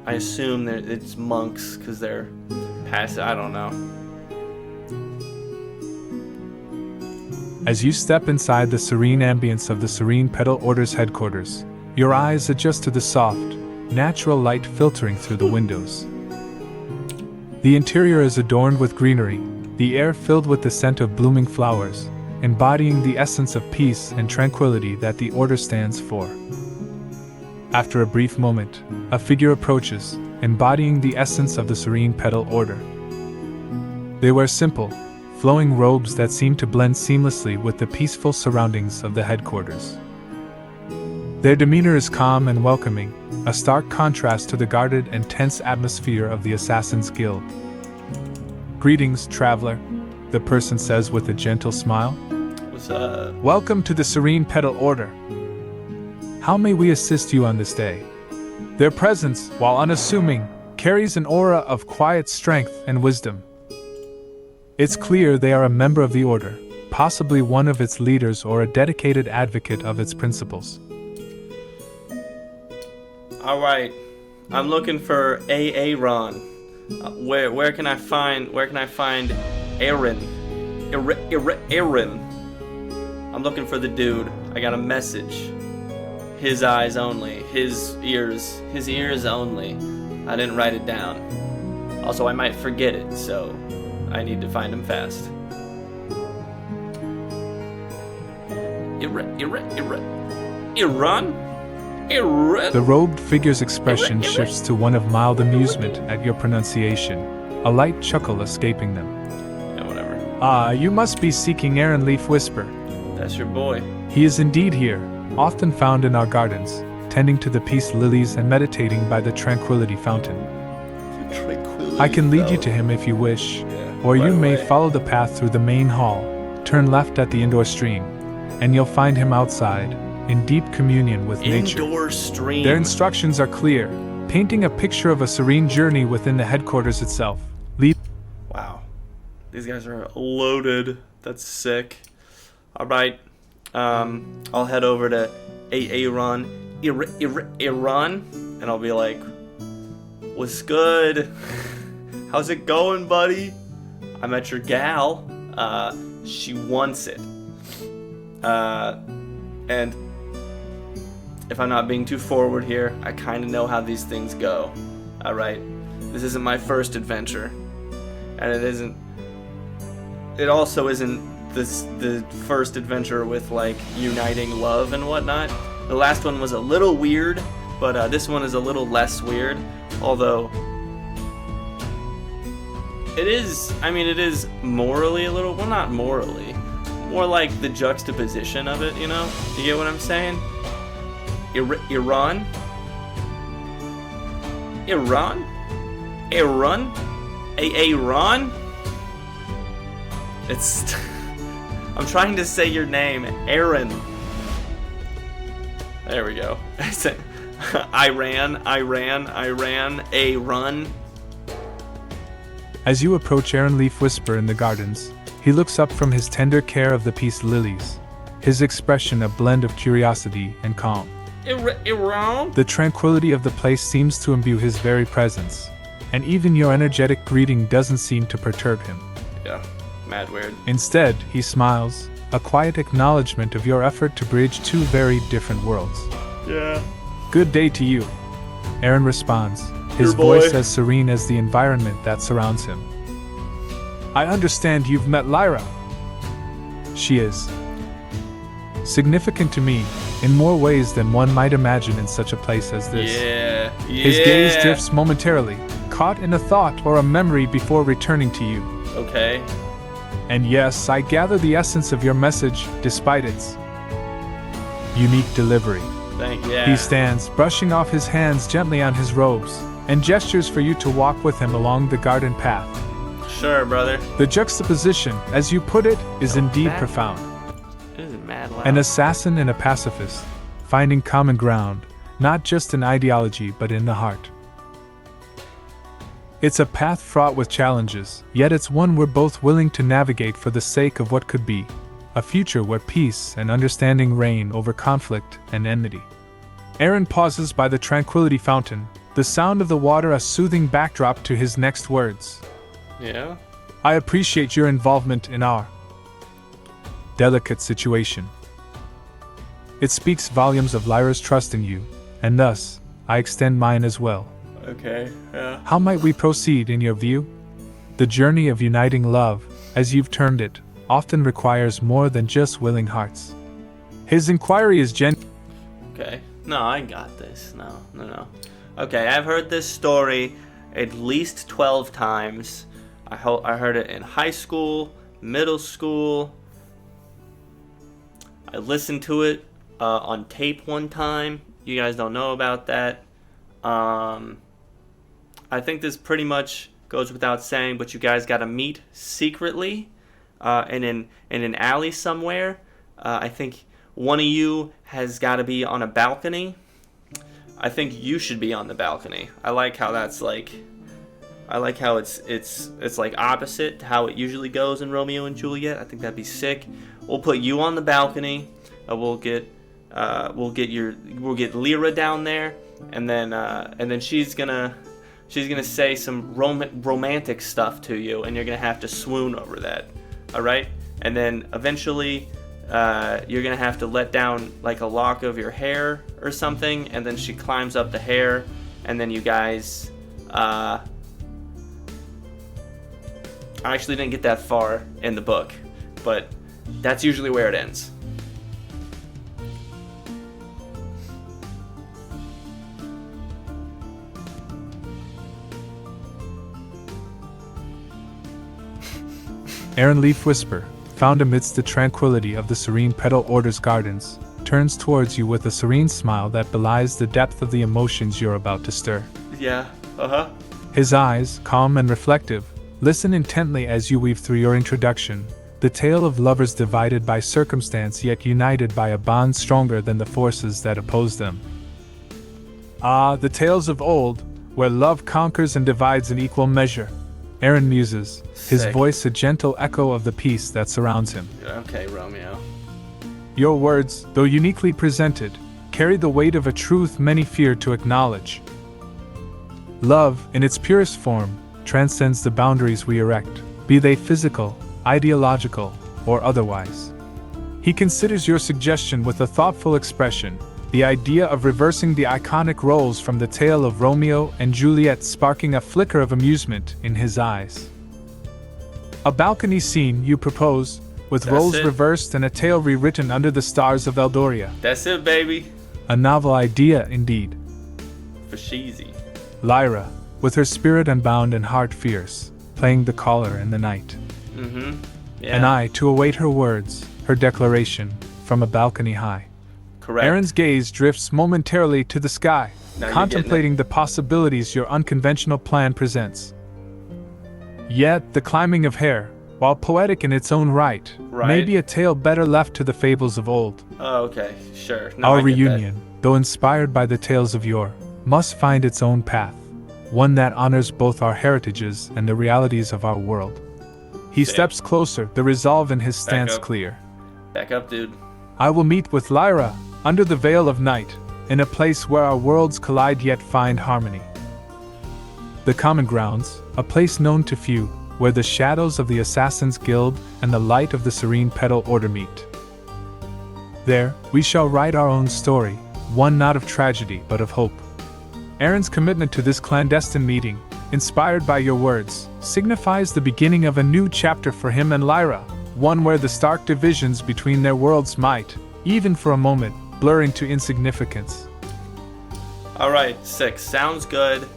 Speaker 1: I assume it's monks, because they're passive. I don't know.
Speaker 2: As you step inside the serene ambience of the Serene Petal Order's headquarters, your eyes adjust to the soft, natural light filtering through the windows. The interior is adorned with greenery, the air filled with the scent of blooming flowers, embodying the essence of peace and tranquility that the Order stands for. After a brief moment, a figure approaches, embodying the essence of the Serene Petal Order. They wear simple, flowing robes that seem to blend seamlessly with the peaceful surroundings of the headquarters. Their demeanor is calm and welcoming, a stark contrast to the guarded and tense atmosphere of the Assassin's Guild. "Greetings, traveler," the person says with a gentle smile.
Speaker 1: What's up?
Speaker 2: "Welcome to the Serene Petal Order. How may we assist you on this day?" Their presence, while unassuming, carries an aura of quiet strength and wisdom. It's clear they are a member of the Order, possibly one of its leaders or a dedicated advocate of its principles.
Speaker 1: All right, I'm looking for Aaron. Where can I find Aaron? Aaron. I'm looking for the dude. I got a message. His eyes only. His ears only. I didn't write it down. Also, I might forget it, so I need to find him fast. Iran?
Speaker 2: The robed figure's expression shifts to one of mild amusement at your pronunciation, a light chuckle escaping them.
Speaker 1: Yeah, whatever.
Speaker 2: "Ah, you must be seeking Aaron Leaf Whisper.
Speaker 1: That's your boy.
Speaker 2: He is indeed here, often found in our gardens, tending to the peace lilies and meditating by the tranquility fountain. I can lead you to him if you wish, or you may follow the path through the main hall, turn left at the indoor stream, and you'll find him outside, in deep communion with nature."
Speaker 1: Indoor stream.
Speaker 2: Their instructions are clear, painting a picture of a serene journey within the headquarters itself.
Speaker 1: Wow. These guys are loaded. That's sick. All right. I'll head over to Iran, and I'll be like, "What's good? How's it going, buddy? I met your gal. She wants it. And if I'm not being too forward here, I kind of know how these things go. All right, this isn't my first adventure, and it also isn't the first adventure with like uniting love and whatnot. The last one was a little weird, but this one is a little less weird. Although it is morally a little, well, not morally, more like the juxtaposition of it. You know, you get what I'm saying? Iran. It's I'm trying to say your name, Aaron. There we go. I said Iran, Aaron.
Speaker 2: As you approach Aaron Leaf Whisper in the gardens, he looks up from his tender care of the peace lilies, his expression a blend of curiosity and calm.
Speaker 1: Iran?
Speaker 2: The tranquility of the place seems to imbue his very presence, and even your energetic greeting doesn't seem to perturb him.
Speaker 1: Yeah, mad weird.
Speaker 2: Instead, he smiles, a quiet acknowledgement of your effort to bridge two very different worlds.
Speaker 1: Yeah.
Speaker 2: "Good day to you," Aaron responds, his voice as serene as the environment that surrounds him. "I understand you've met Lyra." She is significant to me, in more ways than one might imagine in such a place as this.
Speaker 1: Yeah.
Speaker 2: His gaze drifts momentarily, caught in a thought or a memory before returning to you.
Speaker 1: Okay.
Speaker 2: "And yes, I gather the essence of your message, despite its unique delivery." He stands, brushing off his hands gently on his robes, and gestures for you to walk with him along the garden path.
Speaker 1: Sure, brother.
Speaker 2: The juxtaposition, as you put it, is indeed profound.
Speaker 1: It is mad loud.
Speaker 2: An assassin and a pacifist, finding common ground, not just in ideology but in the heart. It's a path fraught with challenges, yet it's one we're both willing to navigate for the sake of what could be, a future where peace and understanding reign over conflict and enmity. Aaron pauses by the tranquility fountain, the sound of the water a soothing backdrop to his next words.
Speaker 1: Yeah?
Speaker 2: "I appreciate your involvement in our delicate situation. It speaks volumes of Lyra's trust in you, and thus, I extend mine as well."
Speaker 1: Okay, yeah.
Speaker 2: "How might we proceed in your view? The journey of uniting love, as you've termed it, often requires more than just willing hearts." His inquiry is
Speaker 1: Okay. No, I got this. No. Okay, I've heard this story at least 12 times. I heard it in high school, middle school. I listened to it on tape one time. You guys don't know about that. I think this pretty much goes without saying, but you guys got to meet secretly in an alley somewhere. I think one of you has got to be on a balcony. I think you should be on the balcony. I like how that's like. I like how it's like opposite to how it usually goes in Romeo and Juliet. I think that'd be sick. We'll put you on the balcony. We'll get Lyra down there, and then she's gonna say some romantic stuff to you, and you're gonna have to swoon over that. All right, and then eventually you're gonna have to let down like a lock of your hair or something, and then she climbs up the hair, and then you guys. I actually didn't get that far in the book, but that's usually where it ends.
Speaker 2: Aaron Leaf Whisper, found amidst the tranquility of the serene Petal Order's gardens, turns towards you with a serene smile that belies the depth of the emotions you're about to stir.
Speaker 1: Yeah,
Speaker 2: His eyes, calm and reflective, listen intently as you weave through your introduction, the tale of lovers divided by circumstance yet united by a bond stronger than the forces that oppose them. Ah, the tales of old, where love conquers and divides in equal measure. Aaron muses, his voice a gentle echo of the peace that surrounds him.
Speaker 1: Okay, Romeo.
Speaker 2: Your words, though uniquely presented, carry the weight of a truth many fear to acknowledge. Love, in its purest form, transcends the boundaries we erect, be they physical, ideological, or otherwise. He considers your suggestion with a thoughtful expression, the idea of reversing the iconic roles from the tale of Romeo and Juliet sparking a flicker of amusement in his eyes. A balcony scene, you propose, with roles reversed and a tale rewritten under the stars of Eldoria.
Speaker 1: That's it, baby.
Speaker 2: A novel idea, indeed.
Speaker 1: For sheezy.
Speaker 2: Lyra, with her spirit unbound and heart fierce, playing the caller in the night.
Speaker 1: Yeah.
Speaker 2: And I to await her words, her declaration, from a balcony high.
Speaker 1: Correct.
Speaker 2: Aaron's gaze drifts momentarily to the sky, contemplating the possibilities your unconventional plan presents. Yet, the climbing of hair, while poetic in its own right, may be a tale better left to the fables of old.
Speaker 1: Oh, okay, sure. No,
Speaker 2: Our reunion, though inspired by the tales of yore, must find its own path, one that honors both our heritages and the realities of our world. He steps closer, the resolve in his stance clear.
Speaker 1: Back up, dude.
Speaker 2: I will meet with Lyra, under the veil of night, in a place where our worlds collide yet find harmony. The Common Grounds, a place known to few, where the shadows of the Assassin's Guild and the light of the Serene Petal Order meet. There, we shall write our own story, one not of tragedy but of hope. Aaron's commitment to this clandestine meeting, inspired by your words, signifies the beginning of a new chapter for him and Lyra, one where the stark divisions between their worlds might, even for a moment, blur into insignificance.
Speaker 1: Alright, 6. Sounds good.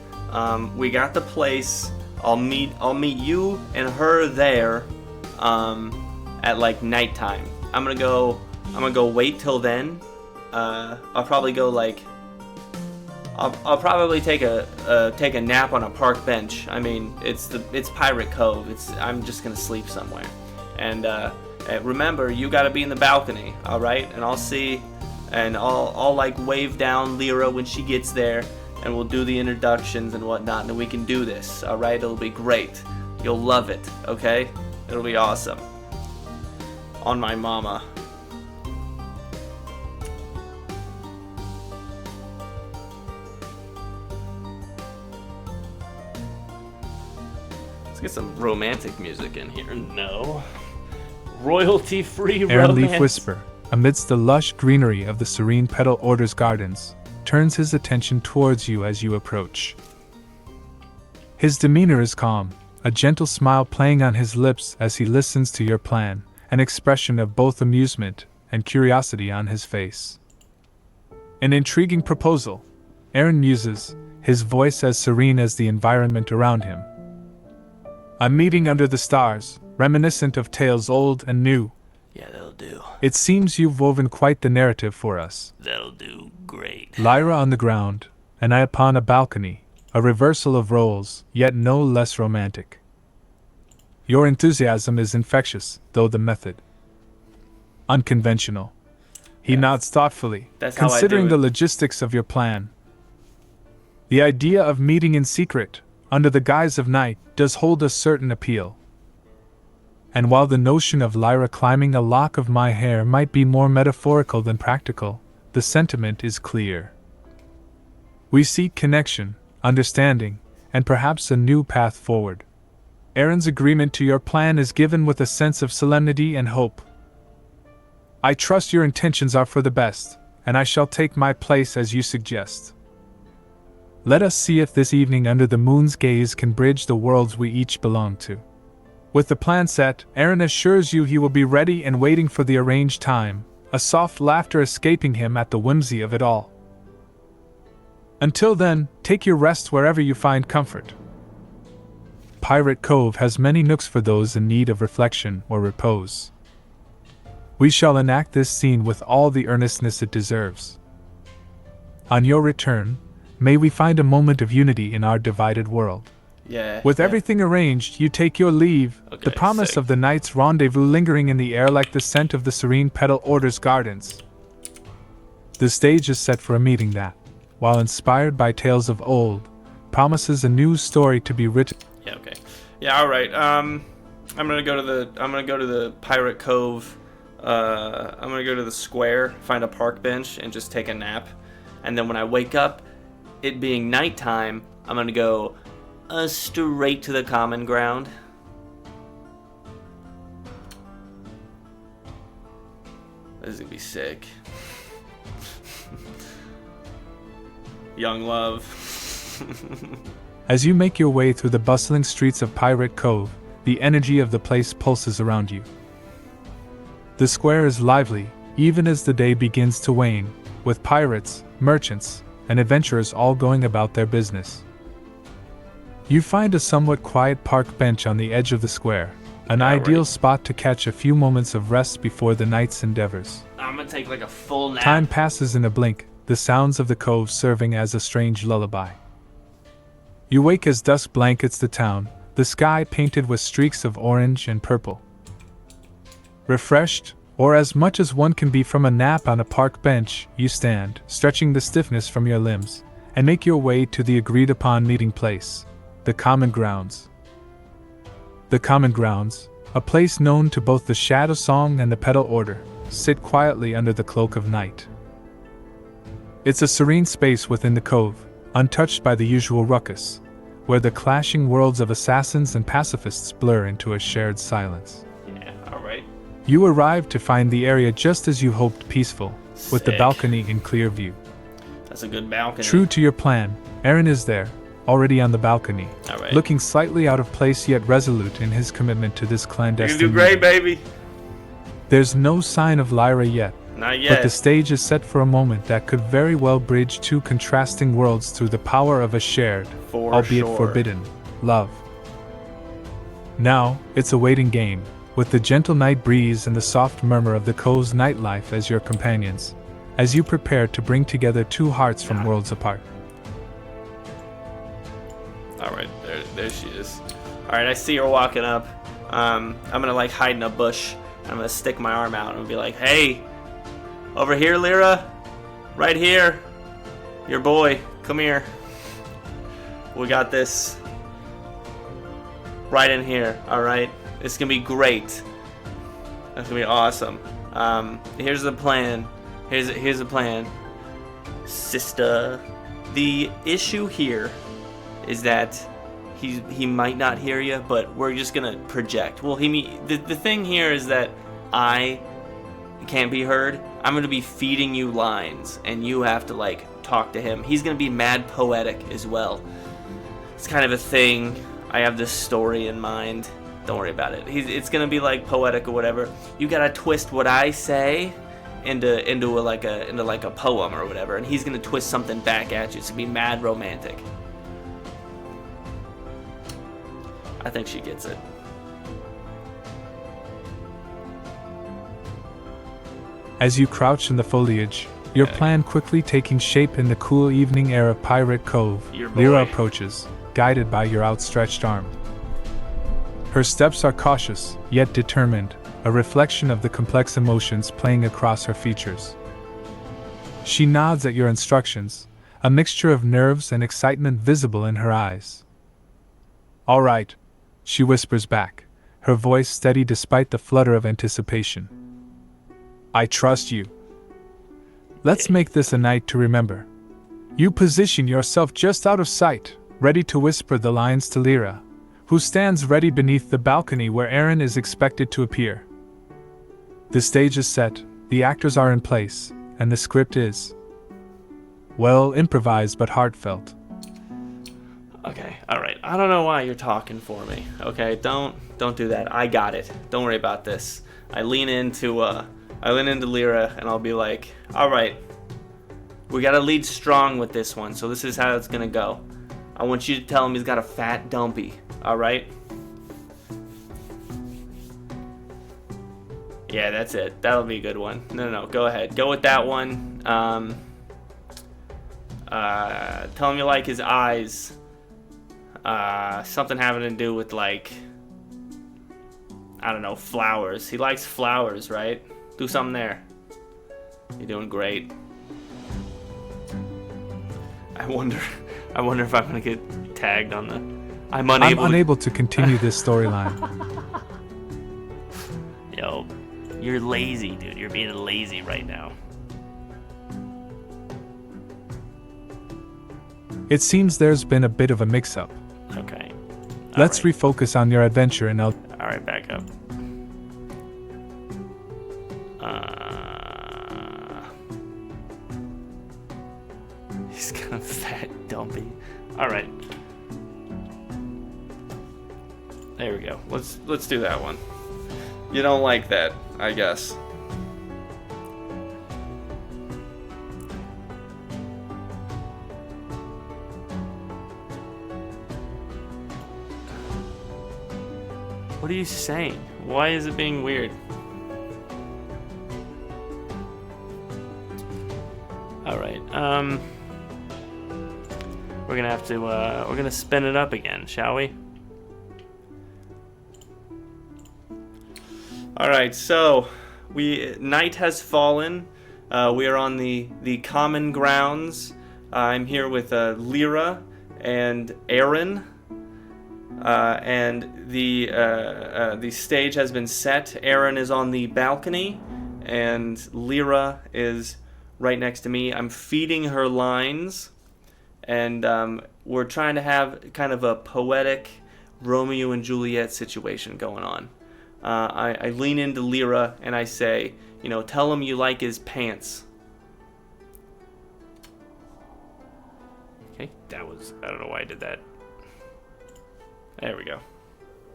Speaker 1: We got the place. I'll meet you and her there at like nighttime. I'm gonna go wait till then. I'll probably go like I'll probably take a nap on a park bench. I mean, it's Pirate Cove. I'm just gonna sleep somewhere. And remember, you gotta be in the balcony, all right? And I'll see, and I'll like wave down Lyra when she gets there, and we'll do the introductions and whatnot, and we can do this, all right? It'll be great. You'll love it, okay? It'll be awesome. On my mama. Let's get some romantic music in here. No. Royalty-free romance.
Speaker 2: Aaron Leaf Whisper, amidst the lush greenery of the Serene Petal Order's gardens, turns his attention towards you as you approach. His demeanor is calm, a gentle smile playing on his lips as he listens to your plan, an expression of both amusement and curiosity on his face. An intriguing proposal, Aaron muses, his voice as serene as the environment around him. A meeting under the stars, reminiscent of tales old and new.
Speaker 1: Yeah, that'll do.
Speaker 2: It seems you've woven quite the narrative for us.
Speaker 1: That'll do great.
Speaker 2: Lyra on the ground, and I upon a balcony, a reversal of roles, yet no less romantic. Your enthusiasm is infectious, though the method unconventional. He nods thoughtfully, considering the logistics of your plan. The idea of meeting in secret, under the guise of night, does hold a certain appeal. And while the notion of Lyra climbing a lock of my hair might be more metaphorical than practical, the sentiment is clear. We seek connection, understanding, and perhaps a new path forward. Aaron's agreement to your plan is given with a sense of solemnity and hope. I trust your intentions are for the best, and I shall take my place as you suggest. Let us see if this evening under the moon's gaze can bridge the worlds we each belong to. With the plan set, Aaron assures you he will be ready and waiting for the arranged time, a soft laughter escaping him at the whimsy of it all. Until then, take your rest wherever you find comfort. Pirate Cove has many nooks for those in need of reflection or repose. We shall enact this scene with all the earnestness it deserves. On your return, may we find a moment of unity in our divided world. With everything arranged, you take your leave, the promise of the night's rendezvous lingering in the air like the scent of the serene petal order's gardens. The stage is set for a meeting that, while inspired by tales of old, promises a new story to be written.
Speaker 1: All right. I'm gonna go to the Pirate Cove. I'm gonna go to the square, find a park bench, and just take a nap. And then when I wake up, it being nighttime, I'm gonna go straight to the common ground. This is gonna be sick. Young love.
Speaker 2: As you make your way through the bustling streets of Pirate Cove, the energy of the place pulses around you. The square is lively, even as the day begins to wane, with pirates, merchants, and adventurers all going about their business. You find a somewhat quiet park bench on the edge of the square, an ideal spot to catch a few moments of rest before the night's endeavors.
Speaker 1: I'm gonna take like a full nap.
Speaker 2: Time passes in a blink, the sounds of the cove serving as a strange lullaby. You wake as dusk blankets the town, the sky painted with streaks of orange and purple. Refreshed, or as much as one can be from a nap on a park bench, you stand, stretching the stiffness from your limbs, and make your way to the agreed-upon meeting place, the Common Grounds. The Common Grounds, a place known to both the Shadow Song and the Petal Order, sit quietly under the cloak of night. It's a serene space within the cove, untouched by the usual ruckus, where the clashing worlds of assassins and pacifists blur into a shared silence.
Speaker 1: Alright.
Speaker 2: You arrive to find the area just as you hoped, peaceful, with the balcony in clear view.
Speaker 1: That's a good balcony.
Speaker 2: True to your plan, Aaron is there, already on the balcony,
Speaker 1: Alright.
Speaker 2: looking slightly out of place yet resolute in his commitment to this clandestine.
Speaker 1: You're gonna do great, baby.
Speaker 2: There's no sign of Lyra yet.
Speaker 1: Not yet.
Speaker 2: But the stage is set for a moment that could very well bridge two contrasting worlds through the power of a shared, albeit forbidden, love. Now, it's a waiting game, with the gentle night breeze and the soft murmur of the cove's nightlife as your companions, as you prepare to bring together two hearts from worlds apart.
Speaker 1: Alright, there she is. Alright, I see her walking up. I'm gonna like hide in a bush. I'm gonna stick my arm out and be like, hey! Over here, Lyra. Right here. Your boy. Come here. We got this. Right in here. Alright? It's gonna be great. That's gonna be awesome. Here's the plan. Here's the plan. Sister. The issue here is that he might not hear you, but we're just gonna project. Well, the thing here is that I can't be heard. I'm gonna be feeding you lines, and you have to like talk to him. He's gonna be mad poetic as well. It's kind of a thing. I have this story in mind. Don't worry about it. It's gonna be like poetic or whatever. You gotta twist what I say into like a poem or whatever, and he's gonna twist something back at you. It's gonna be mad romantic. I think she gets it.
Speaker 2: As you crouch in the foliage, your plan quickly taking shape in the cool evening air of Pirate Cove, Lyra approaches, guided by your outstretched arm. Her steps are cautious, yet determined, a reflection of the complex emotions playing across her features. She nods at your instructions, a mixture of nerves and excitement visible in her eyes. "All right," she whispers back, her voice steady despite the flutter of anticipation. "I trust you. Let's make this a night to remember." You position yourself just out of sight, ready to whisper the lines to Lyra, who stands ready beneath the balcony where Aaron is expected to appear. The stage is set, the actors are in place, and the script is, well, improvised but heartfelt.
Speaker 1: Okay, alright. I don't know why you're talking for me. Okay, don't do that. I got it. Don't worry about this. I lean into Lyra and I'll be like, alright, we gotta lead strong with this one, so this is how it's gonna go. I want you to tell him he's got a fat dumpy, alright? Yeah, that's it. That'll be a good one. No, go ahead. Go with that one. Tell him you like his eyes. Something having to do with, like, I don't know, flowers. He likes flowers, right? Do something there. You're doing great. I wonder if I'm gonna get tagged on the. I'm unable
Speaker 2: to continue this storyline.
Speaker 1: Yo, you're lazy, dude. You're being lazy right now.
Speaker 2: It seems there's been a bit of a mix-up.
Speaker 1: Okay.
Speaker 2: Let's refocus on your adventure and I'll...
Speaker 1: Alright, back up. He's got a fat dumpy. Alright. There we go. Let's do that one. You don't like that, I guess. What are you saying? Why is it being weird? Alright, we're gonna have to, we're gonna spin it up again, shall we? Alright, so, night has fallen. We are on the common grounds. I'm here with, Lyra and Aaron. And the stage has been set. Aaron is on the balcony, and Lyra is right next to me. I'm feeding her lines, and we're trying to have kind of a poetic Romeo and Juliet situation going on. I lean into Lyra and I say, tell him you like his pants. Okay, I don't know why I did that. There we go.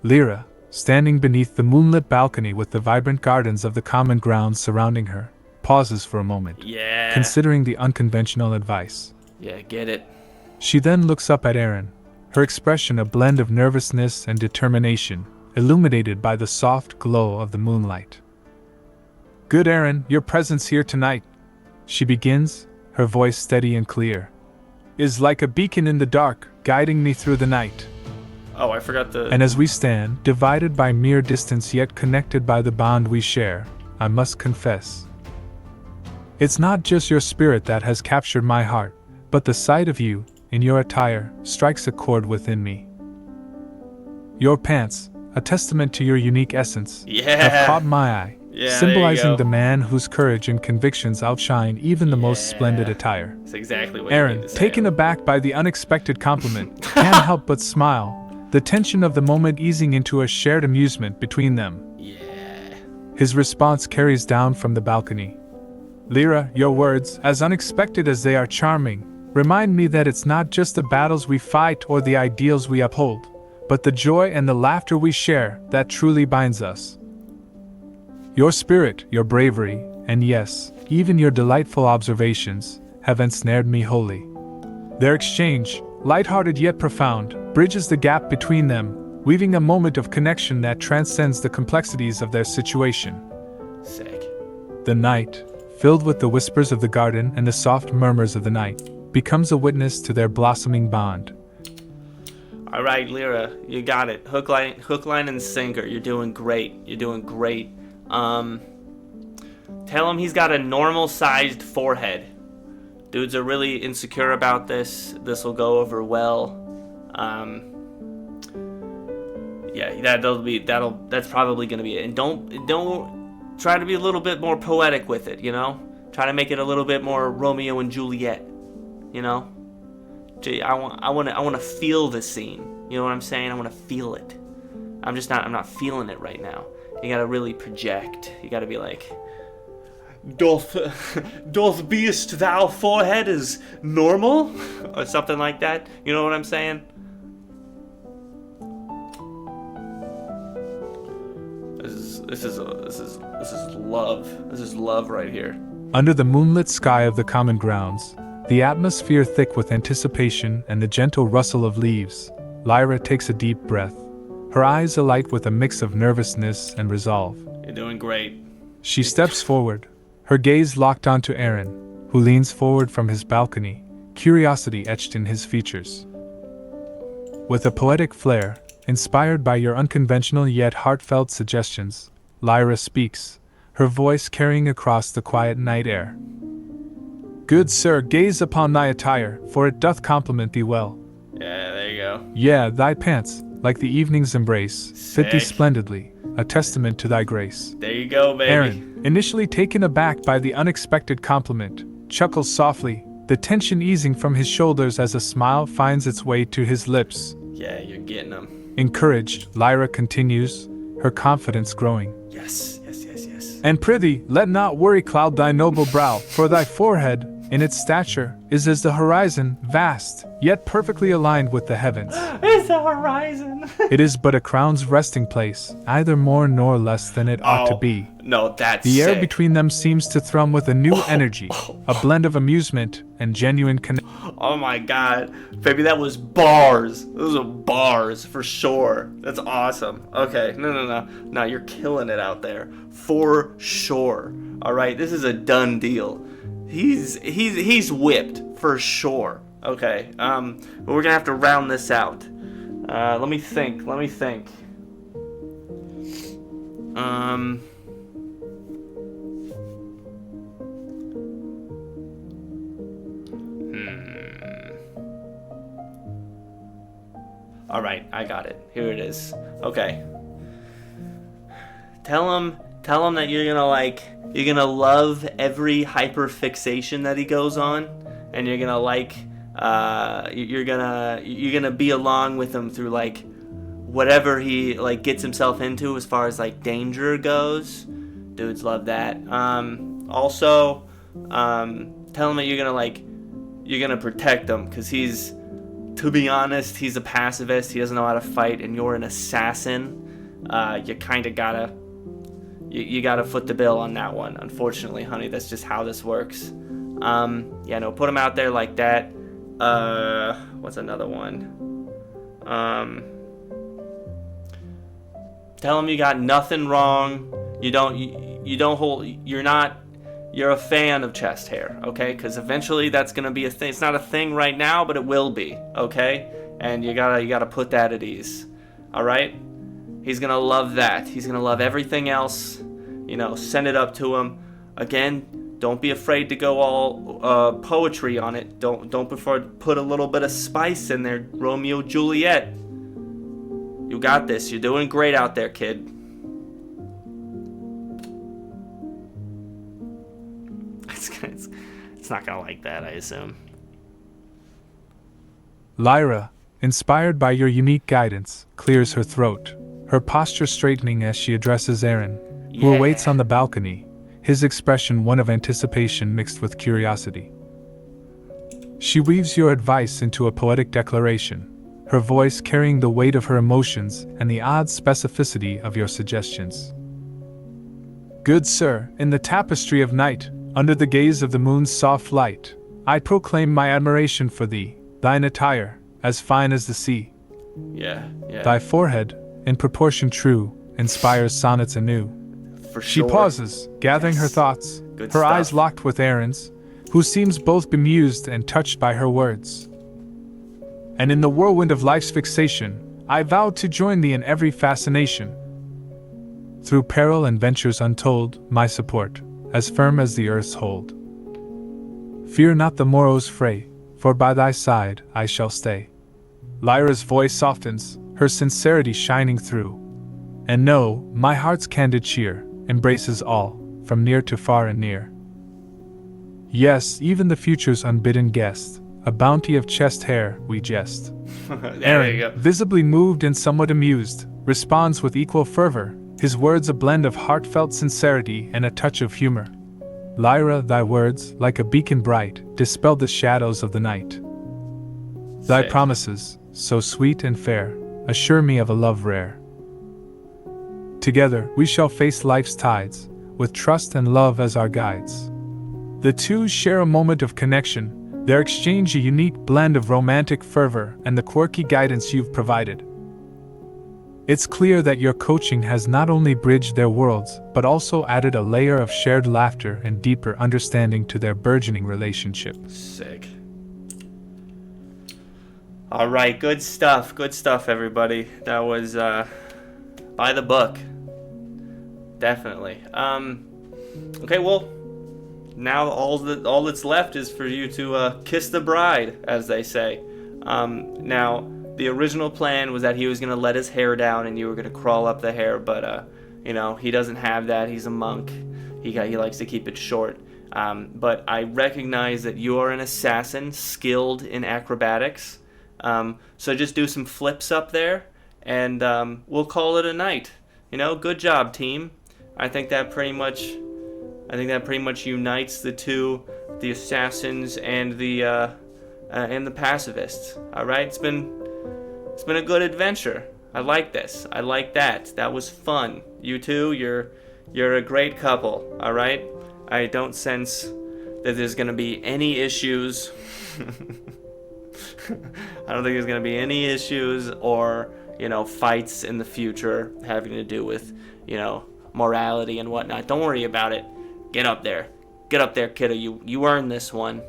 Speaker 2: Lyra, standing beneath the moonlit balcony with the vibrant gardens of the common grounds surrounding her, pauses for a moment, considering the unconventional advice.
Speaker 1: Yeah, get it.
Speaker 2: She then looks up at Aaron, her expression a blend of nervousness and determination, illuminated by the soft glow of the moonlight. "Good Aaron, your presence here tonight," she begins, her voice steady and clear, "is like a beacon in the dark, guiding me through the night."
Speaker 1: Oh, I forgot the...
Speaker 2: And as we stand, divided by mere distance yet connected by the bond we share, I must confess, it's not just your spirit that has captured my heart, but the sight of you, in your attire, strikes a chord within me. Your pants, a testament to your unique essence, have caught my eye, symbolizing the man whose courage and convictions outshine even the most splendid attire.
Speaker 1: That's exactly what
Speaker 2: Aaron, taken aback by the unexpected compliment, can't help but smile, the tension of the moment easing into a shared amusement between them.
Speaker 1: Yeah.
Speaker 2: His response carries down from the balcony. "Lyra, your words, as unexpected as they are charming, remind me that it's not just the battles we fight or the ideals we uphold, but the joy and the laughter we share that truly binds us. Your spirit, your bravery, and yes, even your delightful observations, have ensnared me wholly." Their exchange, lighthearted yet profound, bridges the gap between them, weaving a moment of connection that transcends the complexities of their situation.
Speaker 1: Sick.
Speaker 2: The night, filled with the whispers of the garden and the soft murmurs of the night, becomes a witness to their blossoming bond.
Speaker 1: All right, Lyra, you got it. Hook, line, and sinker. You're doing great. You're doing great. Tell him he's got a normal-sized forehead. Dudes are really insecure about this. This will go over well. Yeah, that's probably gonna be it. And don't try to be a little bit more poetic with it. You know, try to make it a little bit more Romeo and Juliet. You know. I want to feel the scene. You know what I'm saying? I want to feel it. I'm not feeling it right now. You gotta really project. You gotta be like, doth beest thou forehead is normal? Or something like that. You know what I'm saying? This is love. This is love right here.
Speaker 2: Under the moonlit sky of the common grounds, the atmosphere thick with anticipation and the gentle rustle of leaves, Lyra takes a deep breath, her eyes alight with a mix of nervousness and resolve.
Speaker 1: You're doing great.
Speaker 2: She steps forward, her gaze locked onto Aaron, who leans forward from his balcony, curiosity etched in his features. With a poetic flair, inspired by your unconventional yet heartfelt suggestions, Lyra speaks, her voice carrying across the quiet night air. Good sir, gaze upon thy attire, for it doth compliment thee well.
Speaker 1: Yeah, there you go.
Speaker 2: Yeah, thy pants, like the evening's embrace, fit thee splendidly, a testament to thy grace.
Speaker 1: There you go, baby.
Speaker 2: Aaron, initially taken aback by the unexpected compliment, chuckles softly, the tension easing from his shoulders as a smile finds its way to his lips.
Speaker 1: Yeah, you're getting them.
Speaker 2: Encouraged, Lyra continues, her confidence growing.
Speaker 1: Yes.
Speaker 2: And prithee, let not worry cloud thy noble brow, for thy forehead, in its stature, is as the horizon, vast, yet perfectly aligned with the heavens.
Speaker 1: It's the horizon.
Speaker 2: It is but a crown's resting place, neither more nor less than it ought to be.
Speaker 1: No, that's
Speaker 2: The air
Speaker 1: sick.
Speaker 2: between them seems to thrum with a new energy, a blend of amusement and genuine connection.
Speaker 1: Oh my god. Baby, that was bars. Those are bars, for sure. That's awesome. Okay, no, you're killing it out there. For sure. Alright, this is a done deal. He's whipped, for sure. Okay, but we're gonna have to round this out. Let me think. Alright, I got it. Here it is. Okay. Tell him that you're gonna love every hyperfixation that he goes on, and you're gonna you're gonna be along with him through like whatever he like gets himself into as far as like danger goes. Dudes love that. Also, tell him that you're gonna protect him, because to be honest, he's a pacifist. He doesn't know how to fight, and you're an assassin. You kind of gotta foot the bill on that one. Unfortunately, honey, that's just how this works. Put him out there like that. What's another one? Tell him you got nothing wrong. You're a fan of chest hair, okay? Because eventually that's gonna be a thing. It's not a thing right now, but it will be, okay? And you gotta put that at ease, all right? He's gonna love that. He's gonna love everything else. Send it up to him. Again, don't be afraid to go all poetry on it. Don't put a little bit of spice in there, Romeo Juliet. You got this. You're doing great out there, kid. It's not gonna like that, I assume.
Speaker 2: Lyra, inspired by your unique guidance, clears her throat, her posture straightening as she addresses Aaron, who awaits on the balcony, his expression one of anticipation mixed with curiosity. She weaves your advice into a poetic declaration, her voice carrying the weight of her emotions and the odd specificity of your suggestions. Good sir, in the tapestry of night, under the gaze of the moon's soft light, I proclaim my admiration for thee, thine attire, as fine as the sea.
Speaker 1: Yeah.
Speaker 2: Thy forehead, in proportion true, inspires sonnets anew.
Speaker 1: for
Speaker 2: She
Speaker 1: sure.
Speaker 2: pauses, gathering her thoughts,
Speaker 1: Good
Speaker 2: her
Speaker 1: stuff.
Speaker 2: eyes locked with Aaron's, who seems both bemused and touched by her words. And in the whirlwind of life's fixation, I vowed to join thee in every fascination. Through peril and ventures untold, my support, as firm as the earth's hold. Fear not the morrow's fray, for by thy side I shall stay. Lyra's voice softens, her sincerity shining through. And know, my heart's candid cheer embraces all, from near to far and near. Yes, even the future's unbidden guest, a bounty of chest hair, we jest.
Speaker 1: There you go.
Speaker 2: Visibly moved and somewhat amused, responds with equal fervor, his words a blend of heartfelt sincerity and a touch of humor. Lyra, thy words, like a beacon bright, dispel the shadows of the night. Thy
Speaker 1: Sick.
Speaker 2: promises, so sweet and fair, assure me of a love rare. Together, we shall face life's tides, with trust and love as our guides. The two share a moment of connection, their exchange a unique blend of romantic fervor and the quirky guidance you've provided. It's clear that your coaching has not only bridged their worlds, but also added a layer of shared laughter and deeper understanding to their burgeoning relationship.
Speaker 1: Sick. All right, good stuff, everybody. That was by the book, definitely. Okay, well, now all that's left is for you to kiss the bride, as they say. Now, the original plan was that he was going to let his hair down and you were going to crawl up the hair, but he doesn't have that. He's a monk. He likes to keep it short. But I recognize that you are an assassin skilled in acrobatics. So just do some flips up there, and we'll call it a night. Good job, team. I think that pretty much unites the assassins and the pacifists. All right, it's been a good adventure. I like this. I like that. That was fun. You two, you're a great couple. All right. I don't sense that there's gonna be any issues. I don't think there's going to be any issues or, fights in the future having to do with, morality and whatnot. Don't worry about it. Get up there. Get up there, kiddo. You earned this one.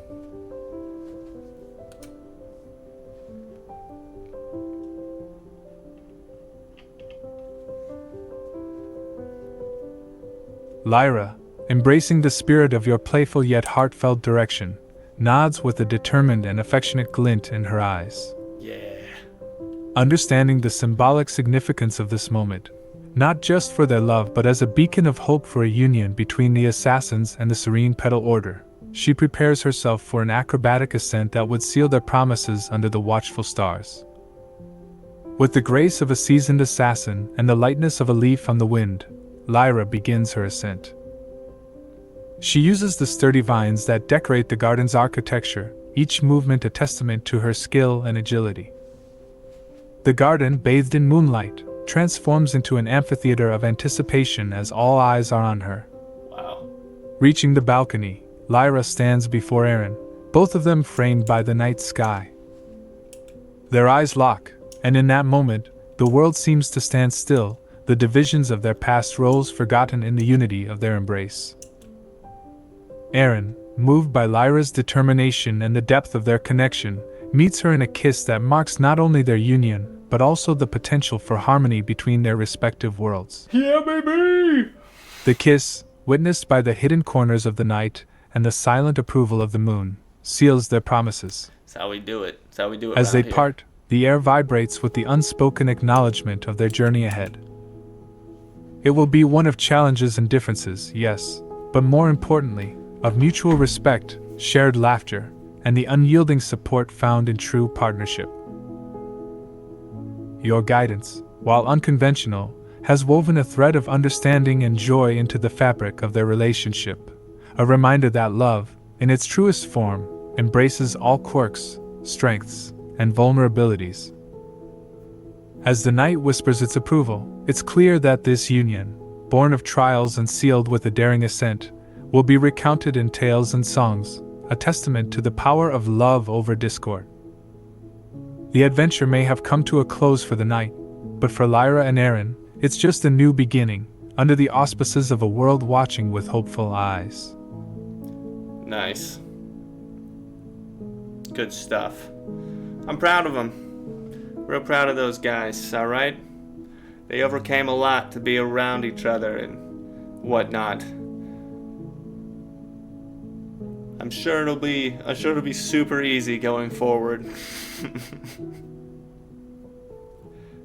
Speaker 2: Lyra, embracing the spirit of your playful yet heartfelt direction, nods with a determined and affectionate glint in her eyes.
Speaker 1: Yeah.
Speaker 2: Understanding the symbolic significance of this moment, not just for their love but as a beacon of hope for a union between the assassins and the Serene Petal Order, she prepares herself for an acrobatic ascent that would seal their promises under the watchful stars. With the grace of a seasoned assassin and the lightness of a leaf on the wind, Lyra begins her ascent. She uses the sturdy vines that decorate the garden's architecture, each movement a testament to her skill and agility. The garden, bathed in moonlight, transforms into an amphitheater of anticipation as all eyes are on her.
Speaker 1: Wow.
Speaker 2: Reaching the balcony, Lyra stands before Aaron, both of them framed by the night sky. Their eyes lock, and in that moment, the world seems to stand still, the divisions of their past roles forgotten in the unity of their embrace. Aaron, moved by Lyra's determination and the depth of their connection, meets her in a kiss that marks not only their union, but also the potential for harmony between their respective worlds.
Speaker 1: Yeah, baby!
Speaker 2: The kiss, witnessed by the hidden corners of the night and the silent approval of the moon, seals their promises.
Speaker 1: That's how we do it.
Speaker 2: As they
Speaker 1: around here.
Speaker 2: part, the air vibrates with the unspoken acknowledgement of their journey ahead. It will be one of challenges and differences, yes, but more importantly, of mutual respect, shared laughter, and the unyielding support found in true partnership. Your guidance, while unconventional, has woven a thread of understanding and joy into the fabric of their relationship, a reminder that love, in its truest form, embraces all quirks, strengths, and vulnerabilities. As the night whispers its approval, it's clear that this union, born of trials and sealed with a daring ascent, will be recounted in tales and songs, a testament to the power of love over discord. The adventure may have come to a close for the night, but for Lyra and Aaron, it's just a new beginning, under the auspices of a world watching with hopeful eyes.
Speaker 1: Nice. Good stuff. I'm proud of them. Real proud of those guys, alright? They overcame a lot to be around each other and whatnot. I'm sure it'll be super easy going forward.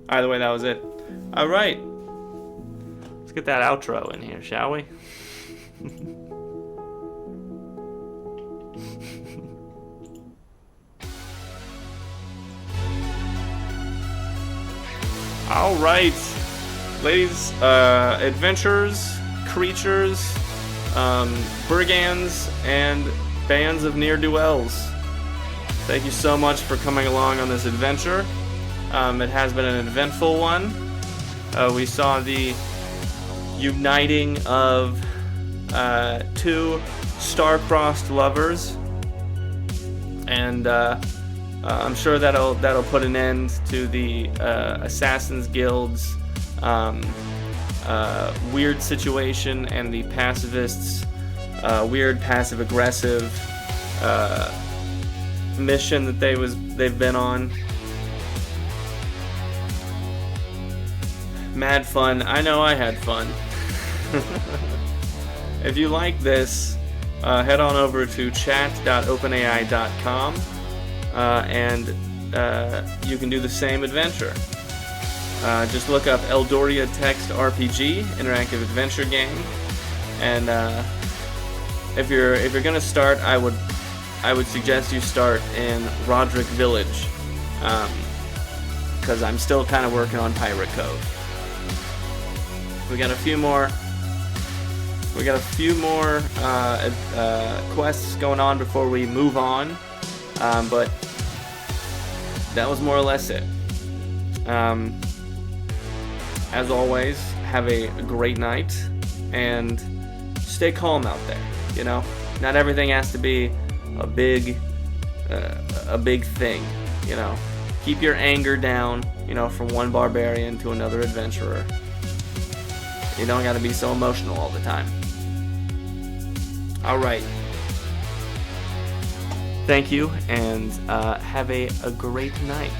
Speaker 1: Either way, that was it. Alright. Let's get that outro in here, shall we? Alright. Ladies, adventurers, creatures, brigands, and bands of ne'er-do-wells. Thank you so much for coming along on this adventure. It has been an eventful one. We saw the uniting of two star-crossed lovers, and I'm sure that'll put an end to the Assassin's Guild's weird situation and the pacifists' weird passive-aggressive mission that they've been on. Mad fun. I know I had fun. If you like this, head on over to chat.openai.com and you can do the same adventure. Just look up Eldoria Text RPG, interactive adventure game, and if you're gonna start, I would suggest you start in Roderick Village, because I'm still kind of working on Pirate Cove. We got a few more quests going on before we move on, but that was more or less it. As always, have a great night and stay calm out there. You know, not everything has to be a big thing. You know, keep your anger down. You know, from one barbarian to another adventurer. You don't got to be so emotional all the time. All right. Thank you, and have a great night.